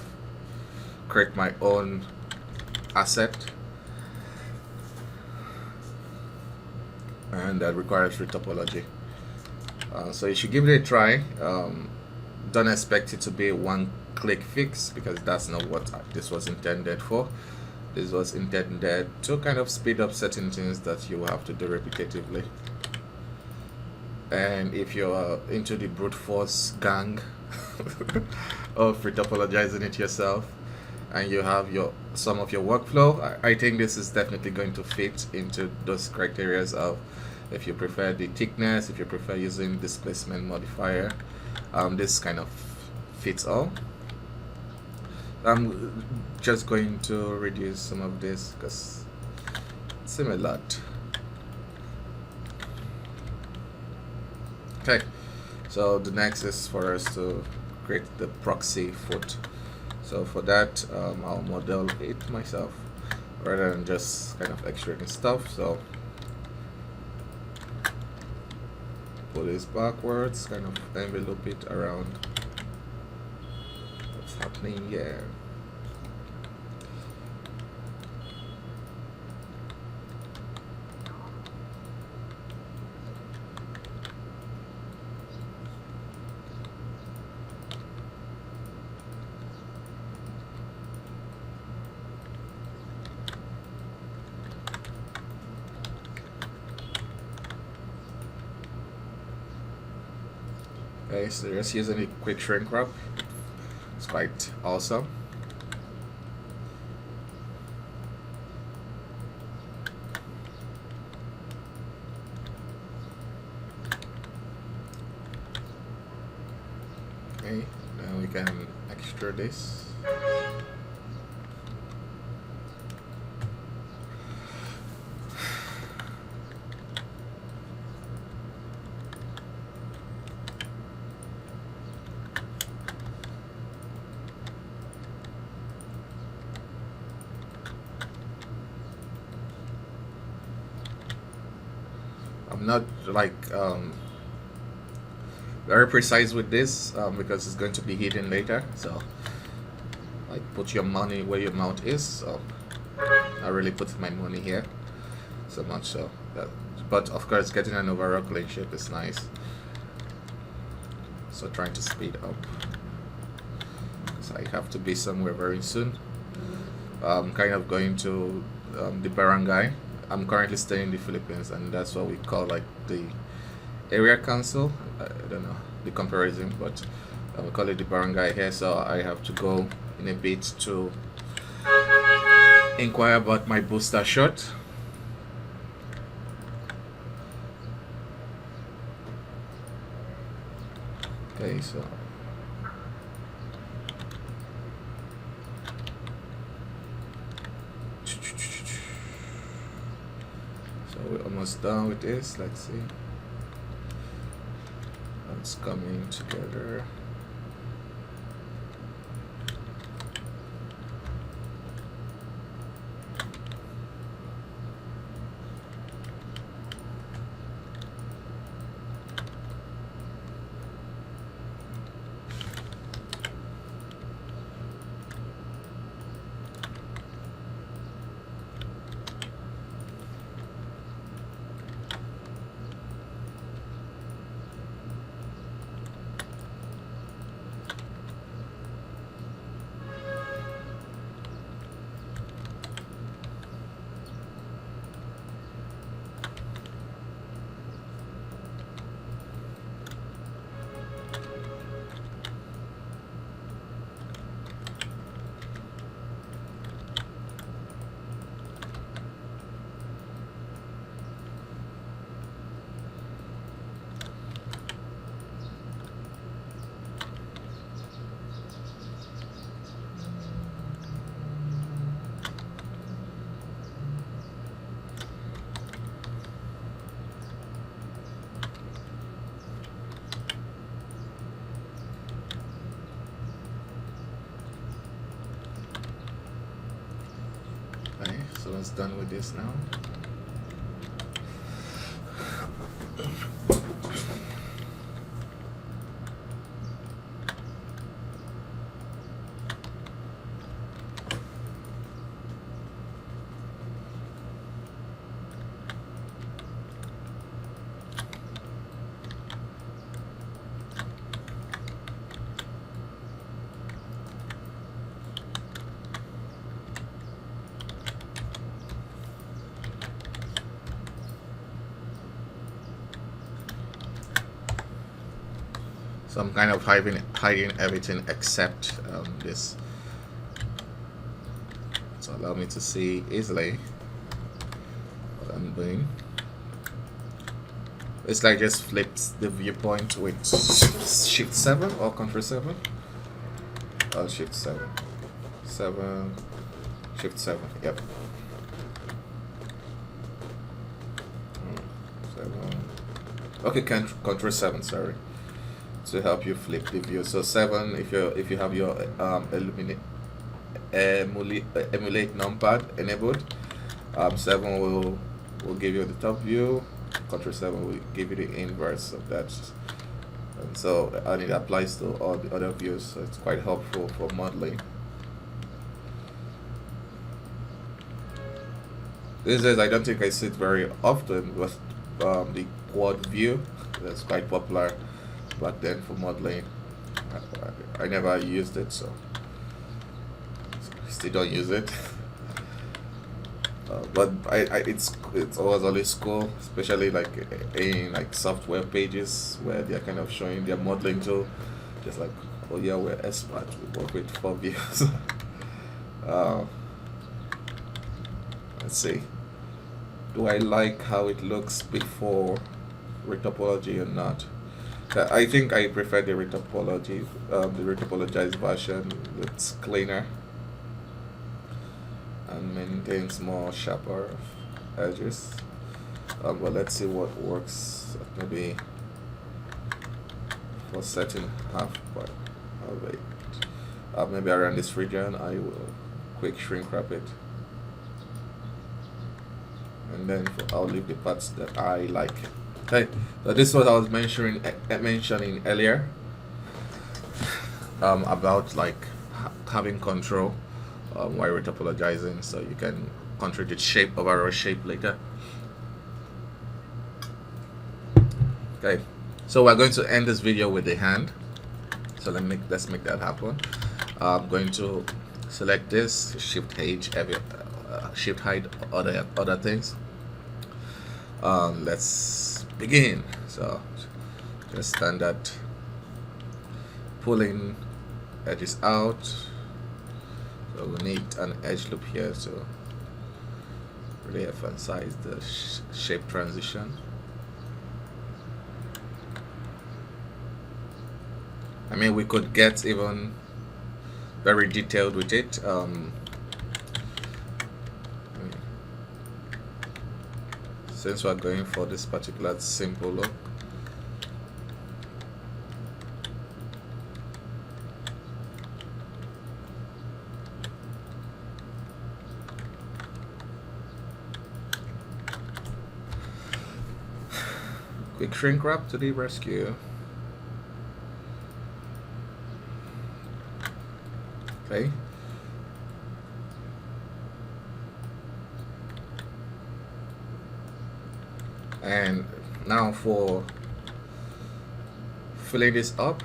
A: create my own asset, and that requires retopology. So you should give it a try. Don't expect it to be a one-click fix, because that's not what this was intended for. This was intended to kind of speed up certain things that you have to do repetitively. And if you're into the brute force gang of retopologizing it yourself, and you have some of your workflow, I think this is definitely going to fit into those criteria of, if you prefer the thickness, if you prefer using displacement modifier, this kind of fits all. I'm just going to reduce some of this because it seems a lot. Okay, so the next is for us to create the proxy foot. So for that, I'll model it myself rather than just kind of extracting stuff. So pull this backwards, kind of envelope it around what's happening here. Okay, so just using a quick shrink wrap. It's quite awesome. Okay, now we can extrude this. I'm not like very precise with this because it's going to be hidden later. So like, put your money where your mouth is. So I really put my money here so much so that, but of course getting an overall clean shape is nice. So trying to speed up because I have to be somewhere very soon. I'm kind of going to the barangay. I'm currently staying in the Philippines, and that's what we call like the area council. I don't know the comparison, but we call it the barangay here. So I have to go in a bit to inquire about my booster shot. Okay, so we're almost done with this. Let's see. It's coming together. So that's done with this now. So I'm kind of hiding everything except this. So allow me to see easily what I'm doing. It's like just flips the viewpoint with Shift 7 or Control 7. Shift 7. 7. Shift 7. Yep. 7. Okay, Control 7. Sorry. To help you flip the view. So 7, if you have your emulate numpad enabled, 7 will give you the top view. Control 7 will give you the inverse of that, and so and it applies to all the other views. So it's quite helpful for modeling. These days I don't think I see it very often, but the quad view that's quite popular back then for modeling. I never used it, so still don't use it. But it's always cool, especially like in like software pages where they're kind of showing their modeling tool, just like, oh yeah, we're expert, we work with 4 views. Let's see, do I like how it looks before retopology or not? I think I prefer the retopology, the retopologized version. It's cleaner and maintains more sharper edges. But let's see what works. Maybe for setting half part of it. Maybe around this region, I will quick shrink wrap it, and then I'll leave the parts that I like. Okay, so this is what I was mentioning earlier about like having control while retopologizing, so you can control the shape of our shape later. Okay, so we're going to end this video with the hand. So let's make that happen. I'm going to select this, shift H, shift hide other things. Let's begin. So just standard pulling edges out. So we need an edge loop here to really emphasize the shape transition. I mean, we could get even very detailed with it. Since we're going for this particular simple look, quick shrink wrap to the rescue. Okay. And now for filling this up,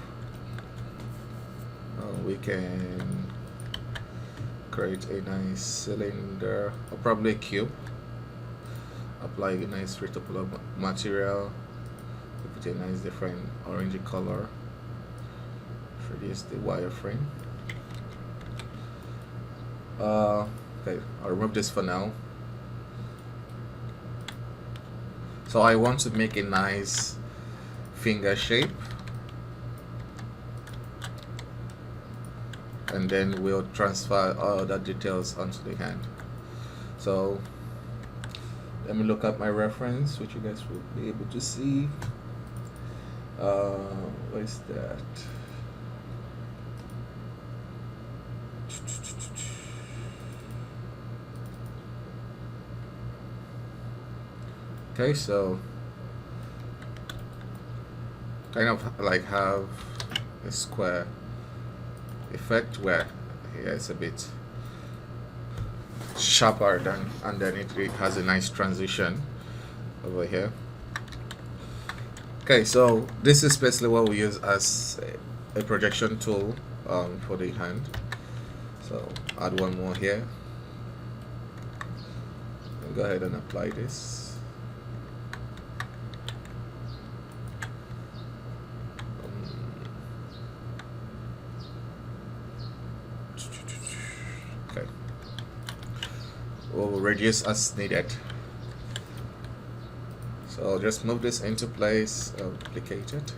A: we can create a nice cylinder or probably a cube. Apply a nice retopology material, put a nice different orangey color, introduce the wireframe. Okay, I'll remove this for now. So I want to make a nice finger shape, and then we'll transfer all the details onto the hand. So let me look at my reference, which you guys will be able to see. What is that? Okay, so kind of like have a square effect where here it's a bit sharper than, and then it has a nice transition over here. Okay, so this is basically what we use as a projection tool for the hand. So add one more here and go ahead and apply this. Okay, we'll reduce as needed. So I'll just move this into place, I'll duplicate it.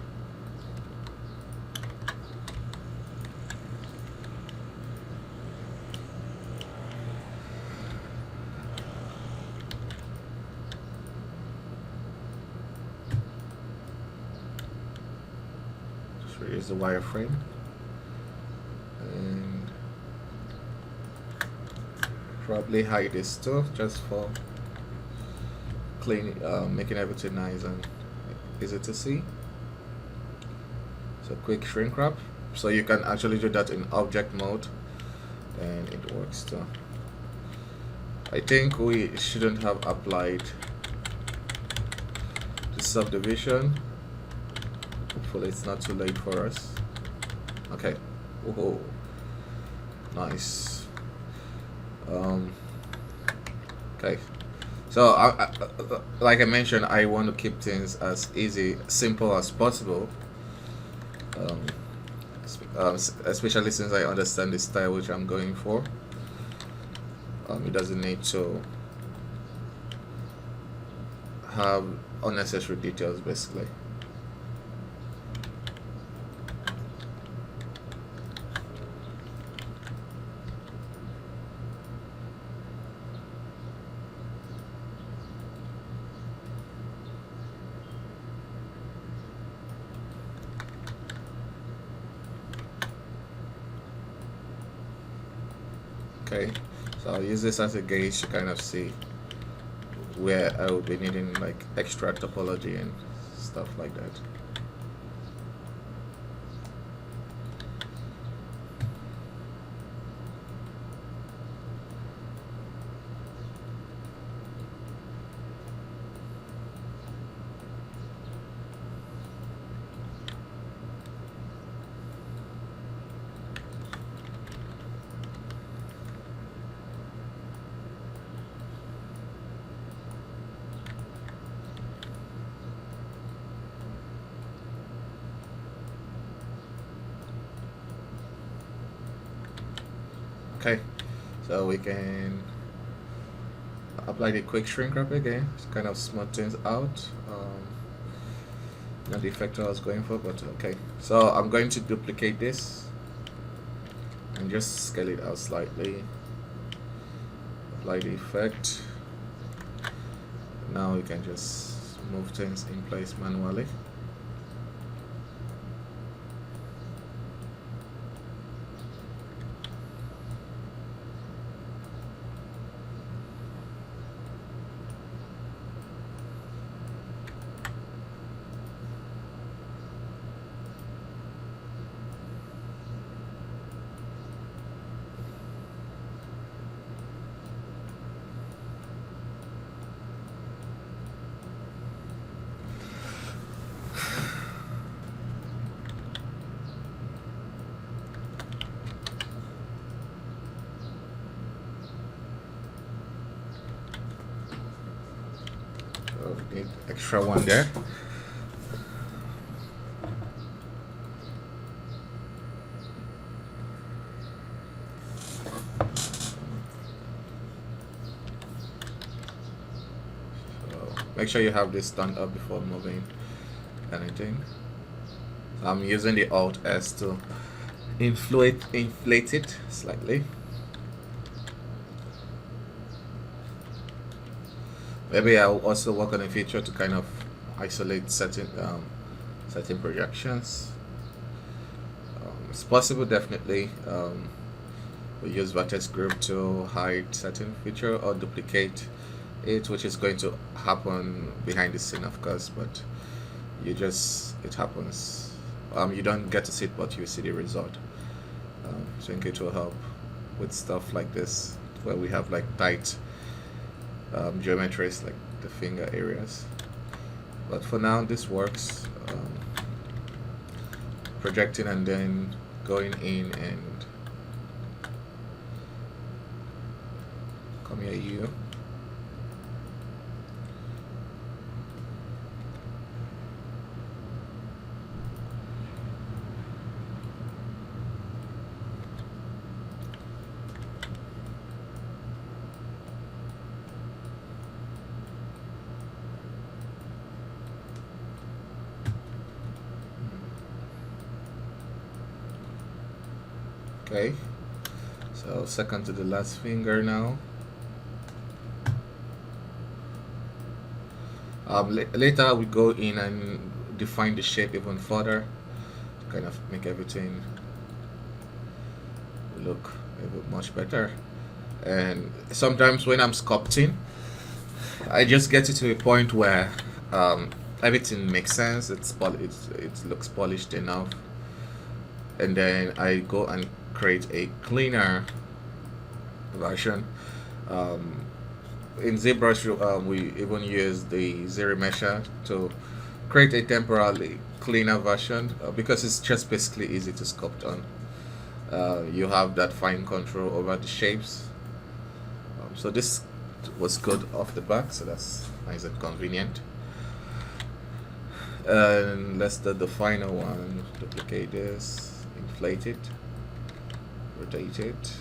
A: Just reduce the wireframe. And probably hide this too, just for clean, making everything nice and easy to see. So quick shrink wrap, so you can actually do that in object mode and it works too. I think we shouldn't have applied the subdivision. Hopefully it's not too late for us. Okay. Whoa, nice. Okay, so like I mentioned, I want to keep things as simple as possible, especially since I understand the style which I'm going for. It doesn't need to have unnecessary details, basically. Okay, so I'll use this as a gauge to kind of see where I will be needing like extra topology and stuff like that. Okay, so we can apply the quick shrink wrap again to kind of smooth things out. Not the effect I was going for, but okay. So I'm going to duplicate this and just scale it out slightly. Apply the effect. Now we can just move things in place manually. Need extra one there. So make sure you have this turned up before moving anything. So I'm using the Alt S to inflate it slightly. Maybe I'll also work on a feature to kind of isolate certain projections. It's possible, definitely. We use Vertex Group to hide certain feature or duplicate it, which is going to happen behind the scene, of course, but it happens. You don't get to see it, but you see the result. So I think it will help with stuff like this, where we have like tight geometries, like the finger areas. But for now, this works. Projecting and then going in and come here, you. Okay, so second to the last finger now. Later we go in and define the shape even further, to kind of make everything look a bit much better. And sometimes when I'm sculpting, I just get it to a point where everything makes sense. It looks polished enough, and then I go and create a cleaner version. In ZBrush, we even use the zero mesher to create a temporarily cleaner version, because it's just basically easy to sculpt on. You have that fine control over the shapes. So this was good off the bat, so that's nice and convenient. And let's do the final one. Duplicate this, inflate it, rotate it,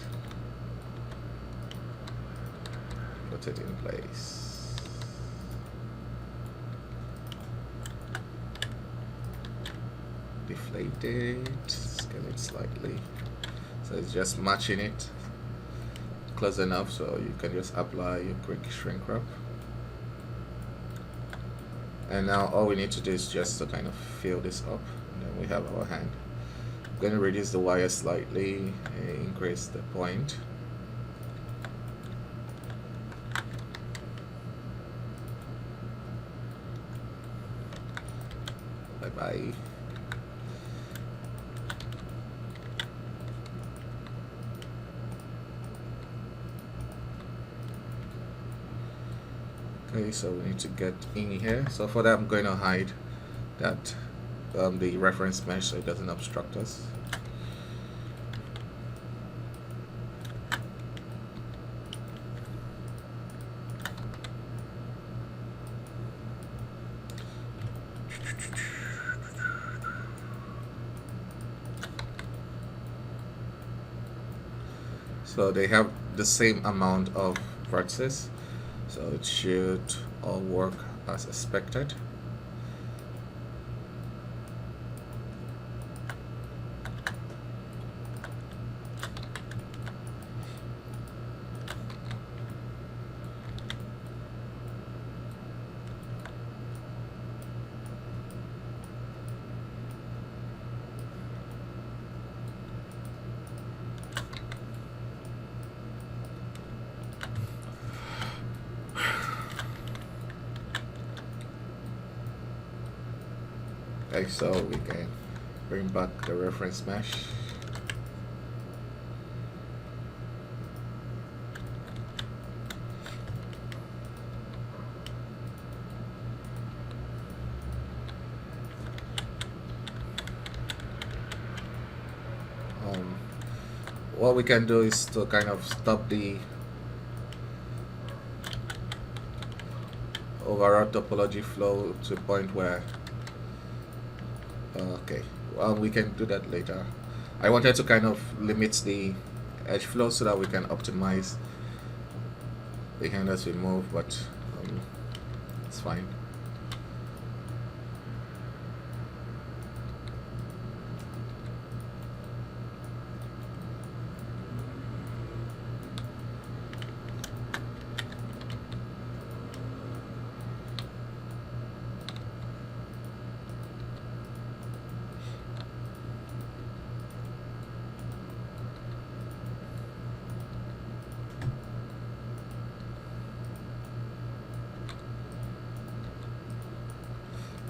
A: put it in place. Deflate it, scale it slightly, so it's just matching it close enough so you can just apply your quick shrink wrap. And now all we need to do is just to kind of fill this up, and then we have our hand. I'm going to reduce the wire slightly and increase the point. Bye bye. Okay, so we need to get in here. So for that, I'm going to hide that the reference mesh so it doesn't obstruct us. So they have the same amount of vertices, so it should all work as expected. Okay, so we can bring back the reference mesh. What we can do is to kind of stop the overall topology flow to a point where okay, well, we can do that later. I wanted to kind of limit the edge flow so that we can optimize the hand as we move, but it's fine.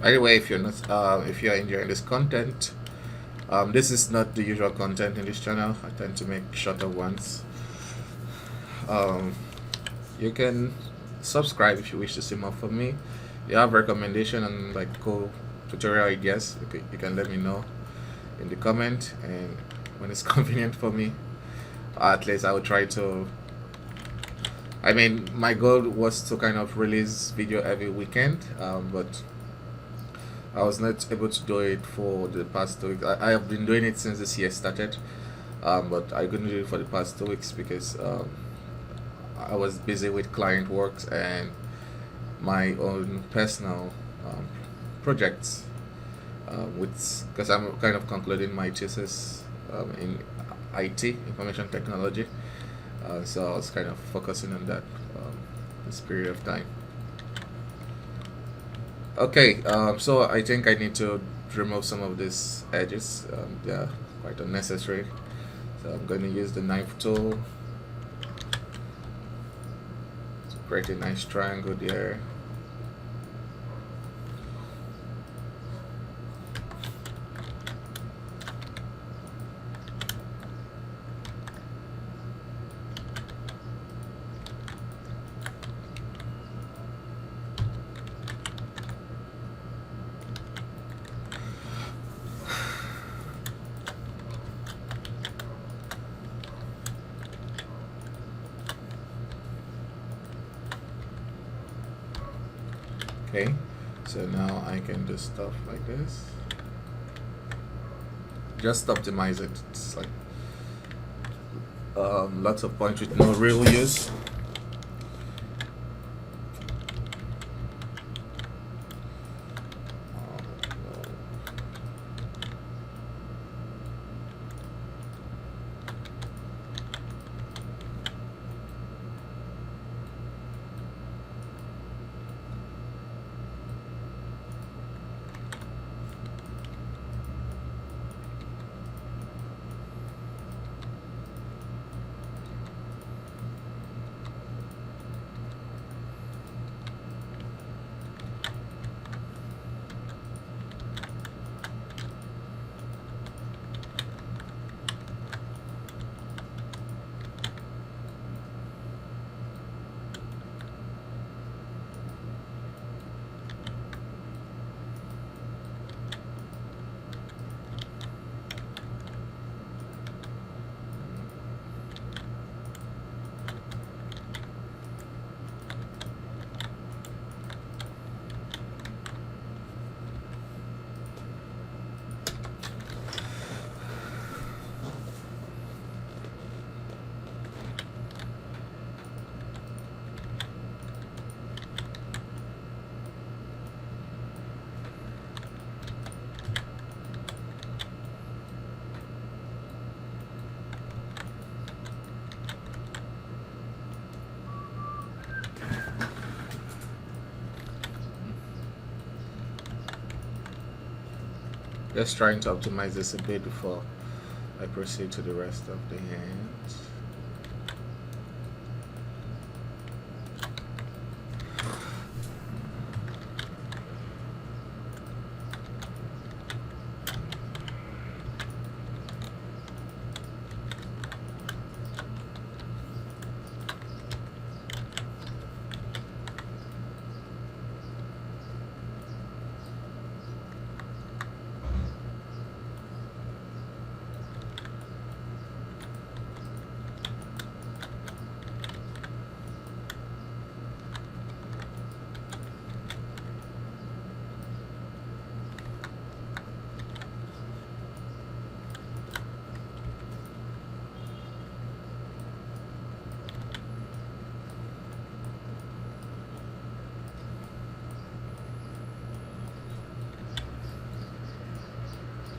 A: Anyway, if you're not if you're enjoying this content, this is not the usual content in this channel. I tend to make shorter ones. You can subscribe if you wish to see more from me. You have recommendation and like cool tutorial ideas, you can let me know in the comment, and when it's convenient for me, at least I will try to. I mean, my goal was to kind of release video every weekend, but I was not able to do it for the past 2 weeks. I have been doing it since this year started, but I couldn't do it for the past 2 weeks because I was busy with client works and my own personal projects, because I'm kind of concluding my thesis in IT, information technology, so I was kind of focusing on that this period of time. Okay, so I think I need to remove some of these edges. They are quite unnecessary, so I'm going to use the knife tool to create a nice triangle there. Okay, so now I can do stuff like this. Just optimize it. It's like lots of points with no real use. Just trying to optimize this a bit before I proceed to the rest of the hands.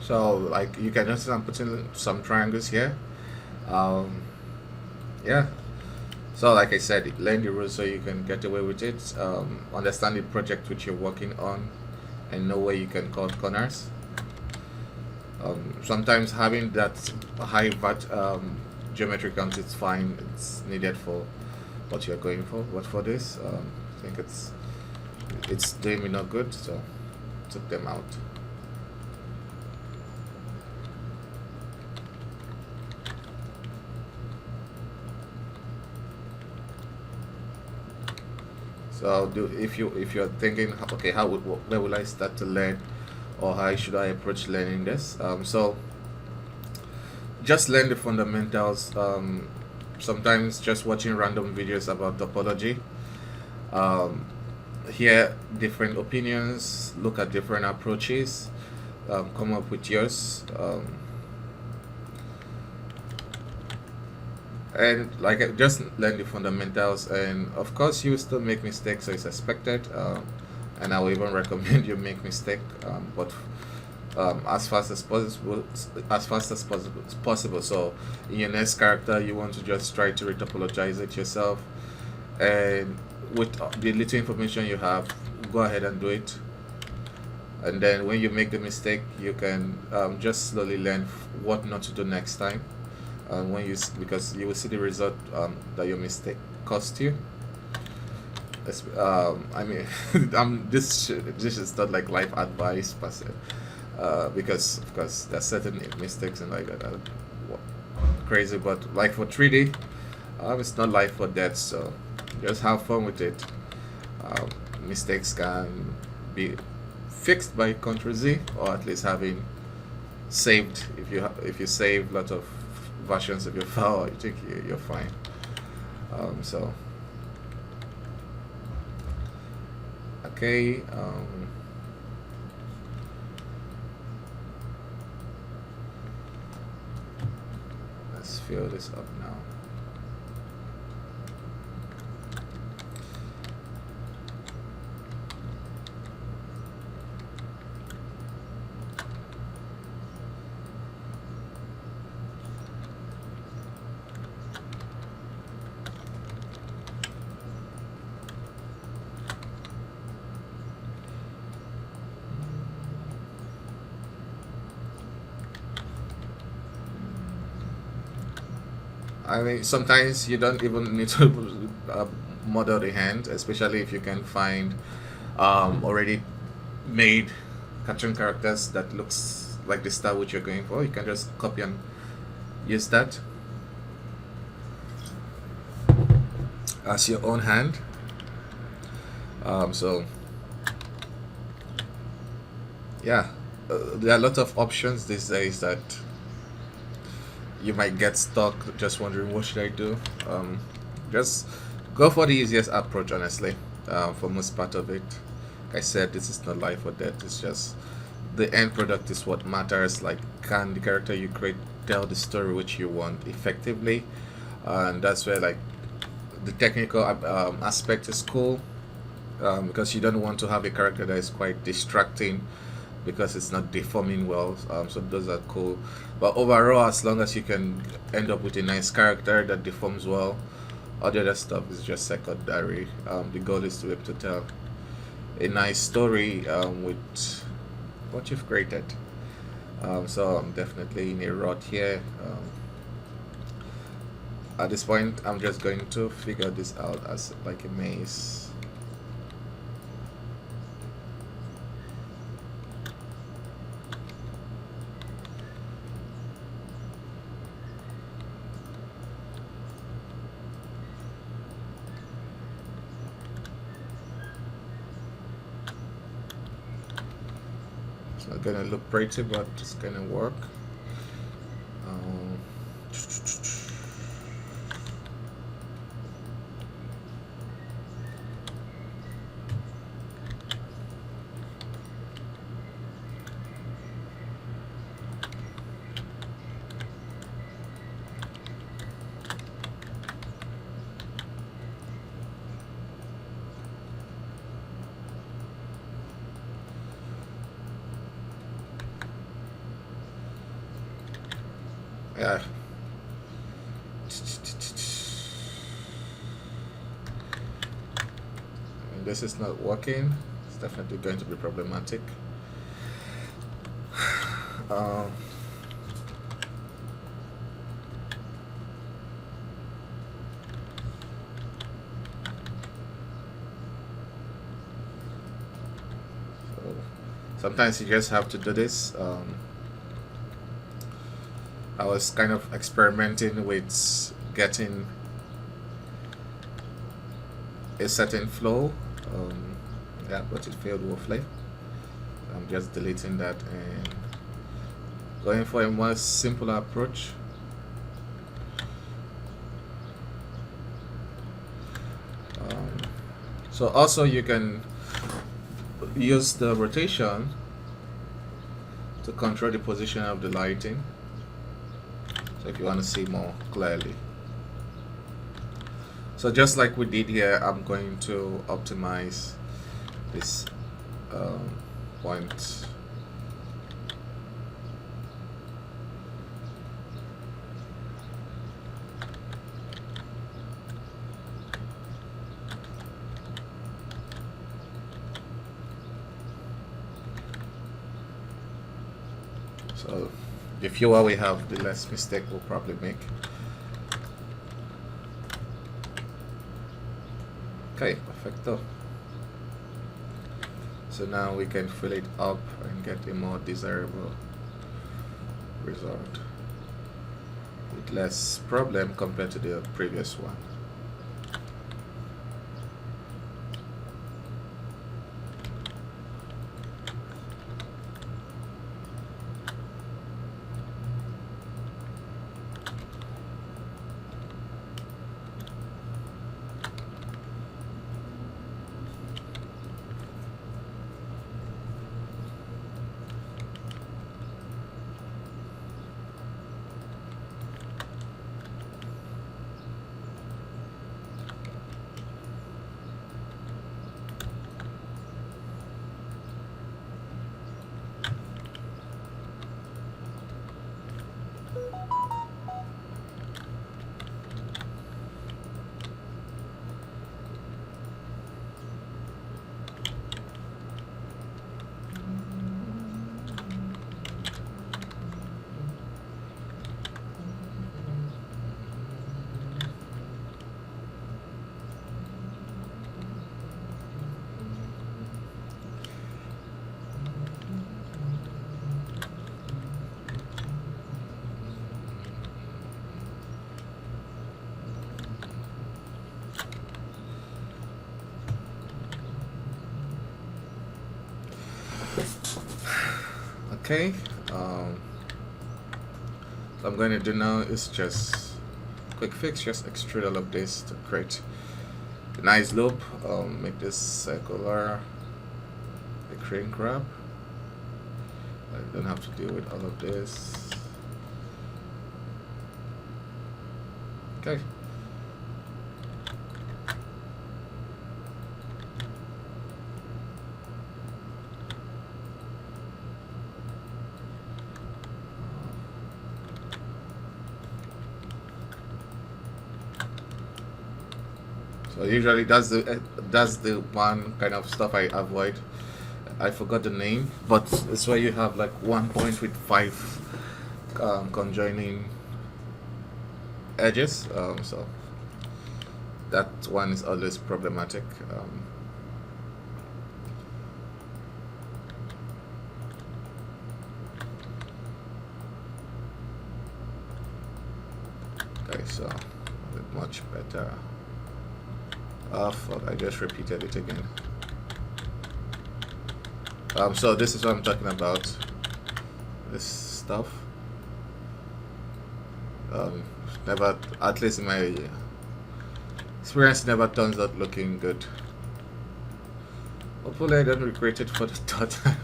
A: So like you can notice I'm putting some triangles here. Yeah. So like I said, learn the rules so you can get away with it. Understand the project which you're working on, and know where you can cut corners. Sometimes having that high geometry count is fine. It's needed for what you're going for. But for this, I think it's doing me not good. So took them out. So if you're thinking, okay, where will I start to learn, or how should I approach learning this? So just learn the fundamentals. Sometimes just watching random videos about topology, um, hear different opinions, look at different approaches, come up with yours. And like just learn the fundamentals, and of course you will still make mistakes, so it's expected, and I will even recommend you make mistake, but as fast as possible, so in your next character you want to just try to retopologize it yourself, and with the little information you have, go ahead and do it. And then when you make the mistake, you can just slowly learn what not to do next time, when because you will see the result that your mistake cost you. I mean, this is not like life advice per se, because of course there's certain mistakes and like that are crazy, but like for 3D, it's not life or death, so just have fun with it. Mistakes can be fixed by Ctrl Z, or at least having saved. If you save a lot of versions of your file, I think you're fine. So okay, let's fill this up now. I mean, sometimes you don't even need to model the hand, especially if you can find already made cartoon characters that looks like the style which you're going for. You can just copy and use that as your own hand. So yeah, there are a lot of options these days that you might get stuck just wondering what should I do. Just go for the easiest approach, honestly, for most part of it. Like I said, this is not life or death, it's just the end product is what matters. Like, can the character you create tell the story which you want effectively? And that's where like the technical aspect is cool, because you don't want to have a character that is quite distracting because it's not deforming well. So those are cool, but overall, as long as you can end up with a nice character that deforms well, all the other stuff is just secondary. The goal is to be able to tell a nice story with what you've created. So I'm definitely in a rut here. At this point, I'm just going to figure this out as like a maze. It's not gonna look pretty, but it's gonna work. Yeah. This is not working. It's definitely going to be problematic. So Sometimes you just have to do this. I was kind of experimenting with getting a certain flow. Yeah, but it failed woefully. I'm just deleting that and going for a more simple approach. So also you can use the rotation to control the position of the lighting. So if you want to see more clearly. So just like we did here, I'm going to optimize this point. So the fewer we have, the less mistake we'll probably make. Okay, perfecto. So now we can fill it up and get a more desirable result with less problem compared to the previous one. Okay, so I'm going to do now is just quick fix, just extrude all of this to create a nice loop. Make this circular, a crane grab. I don't have to deal with all of this. Okay. So usually that's the one kind of stuff I avoid. I forgot the name, but it's where you have like one point with five conjoining edges. So that one is always problematic. Okay, so much better. Oh fuck, I just repeated it again. So this is what I'm talking about. This stuff. Never, at least in my experience, never turns out looking good. Hopefully I don't regret it for the third time.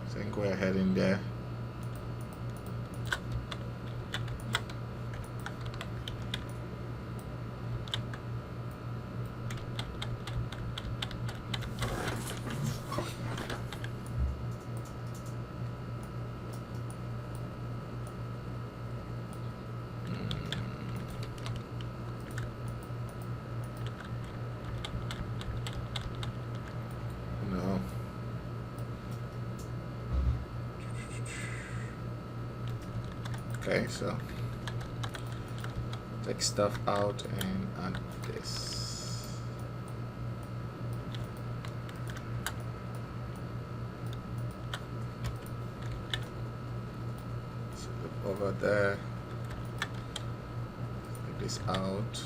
A: I think we're heading there. No. Okay, so take stuff out and add this. So look over there, take this out.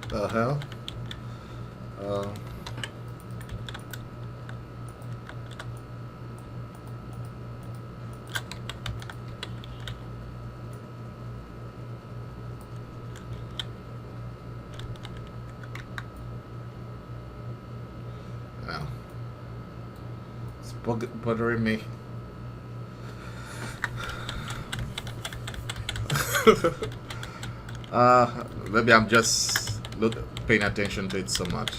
A: The hell? Now, it's bothering me. Maybe I'm just paying attention to it so much.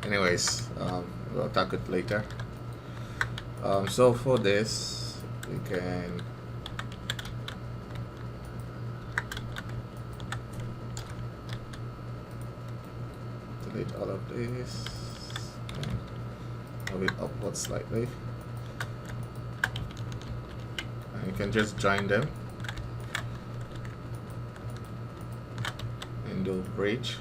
A: Anyways, we'll talk it later. So for this, we can delete all of this and move it upward slightly. And you can just join them and do bridge.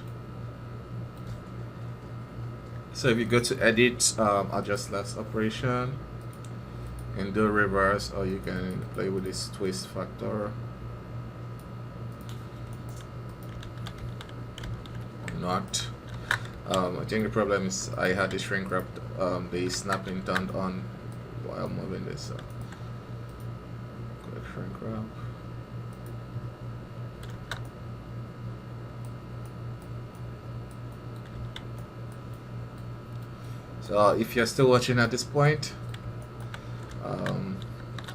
A: So if you go to edit, adjust last operation and do reverse, or you can play with this twist factor. Not. I think the problem is I had the shrink wrap, the snapping turned on while moving this. So shrink wrap. So if you're still watching at this point,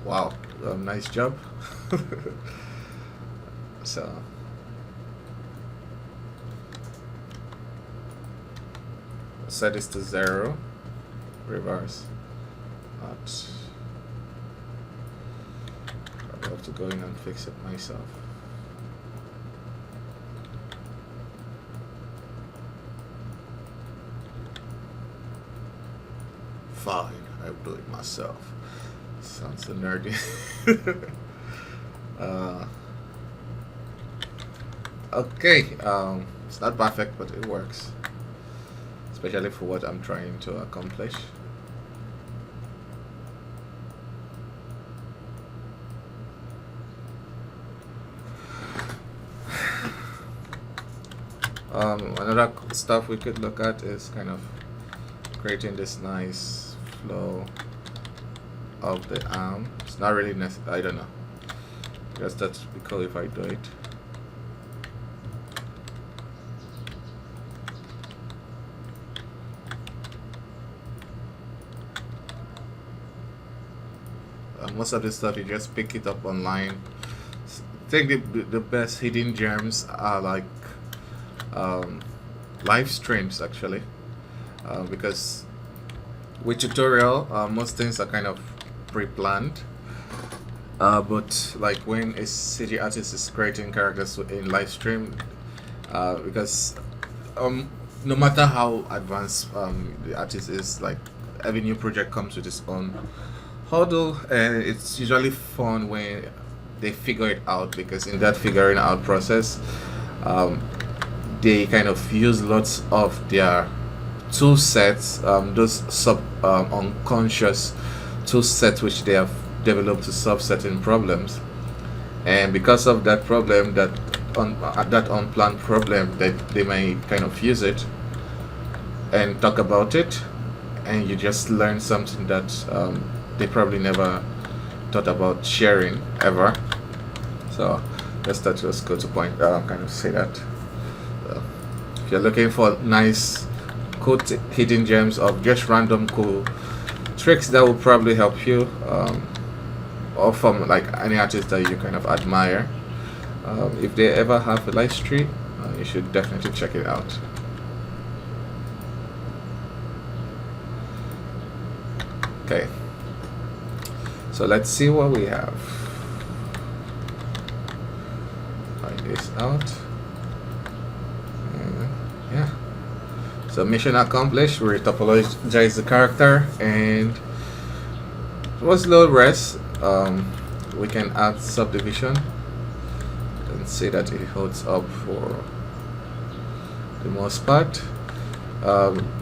A: wow, nice job. So set this to 0, reverse. Not. I have to go in and fix it myself. Fine, I'll do it myself. Sounds so nerdy. Okay, it's not perfect, but it works, especially for what I'm trying to accomplish. Another stuff we could look at is kind of creating this nice flow of the arm. It's not really necessary, I don't know. I guess that would be cool if I do it. Most of this stuff you just pick it up online. I think the best hidden gems are like live streams actually, because with tutorial most things are kind of pre-planned, but like when a CG artist is creating characters in live stream, because no matter how advanced the artist is, like every new project comes with its own hurdle, and it's usually fun when they figure it out, because in that figuring out process they kind of use lots of their tool sets, those unconscious tool sets which they have developed to solve certain problems, and because of that problem, that unplanned problem, that they may kind of use it and talk about it, and you just learn something that they probably never thought about sharing ever. So guess that just go to point, kind of say that. If you're looking for nice cool hidden gems of just random cool tricks that will probably help you, or from like any artist that you kind of admire, if they ever have a live stream, you should definitely check it out. Okay, so let's see what we have. this out. And yeah, so mission accomplished. We retopologize the character, and it was a little rest. We can add subdivision and see that it holds up for the most part.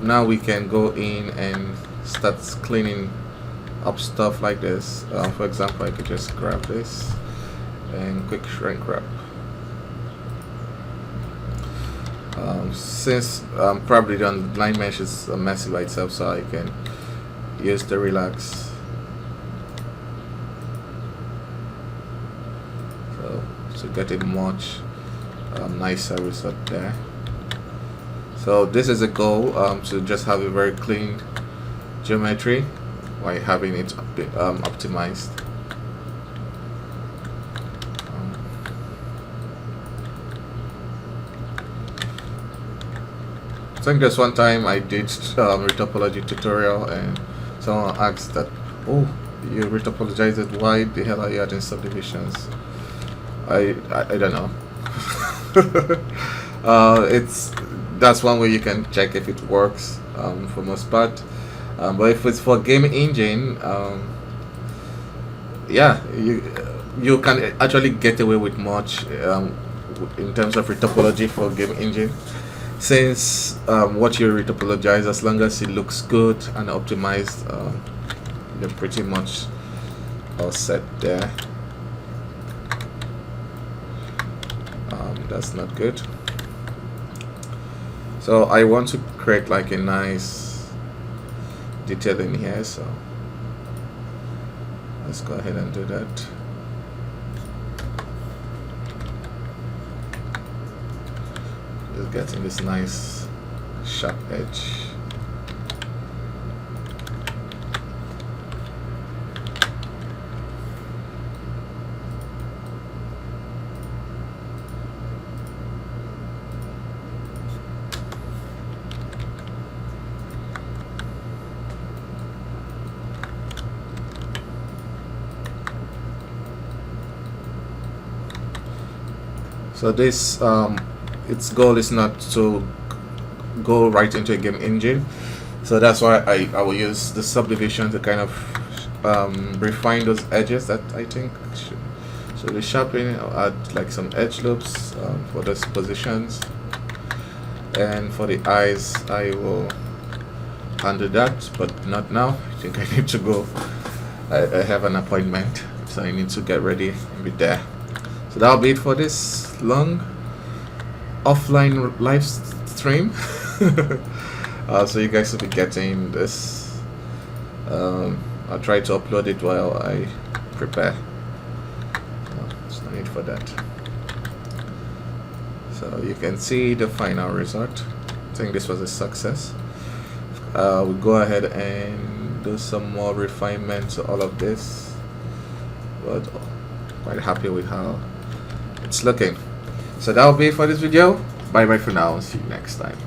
A: Now we can go in and start cleaning up stuff like this. For example, I could just grab this and quick shrink wrap. Since probably the line mesh is messy by itself, so I can use the relax. So to get a much nicer result there. So this is a goal, to just have a very clean geometry while having it optimized. I think there's one time I did retopology tutorial and someone asked that, oh, you retopologized it, why the hell are you adding subdivisions? I don't know. That's one way you can check if it works for most part. But if it's for game engine, yeah, you can actually get away with much in terms of retopology for game engine, since what you retopologize, as long as it looks good and optimized, you're pretty much all set there. That's not good. So I want to create like a nice detail in here, so let's go ahead and do that. Just getting this nice sharp edge. So this, its goal is not to go right into a game engine, so that's why I will use the subdivision to kind of refine those edges that I think should be sharpened. I'll add like some edge loops for those positions, and for the eyes I will handle that, but not now. I think I need to go. I have an appointment, so I need to get ready and be there. So that'll be it for this long offline live stream. So you guys will be getting this. I'll try to upload it while I prepare. There's no need for that. So you can see the final result. I think this was a success. We'll go ahead and do some more refinement to all of this, but quite happy with how it's looking. So that'll be it for this video. Bye bye for now. See you next time.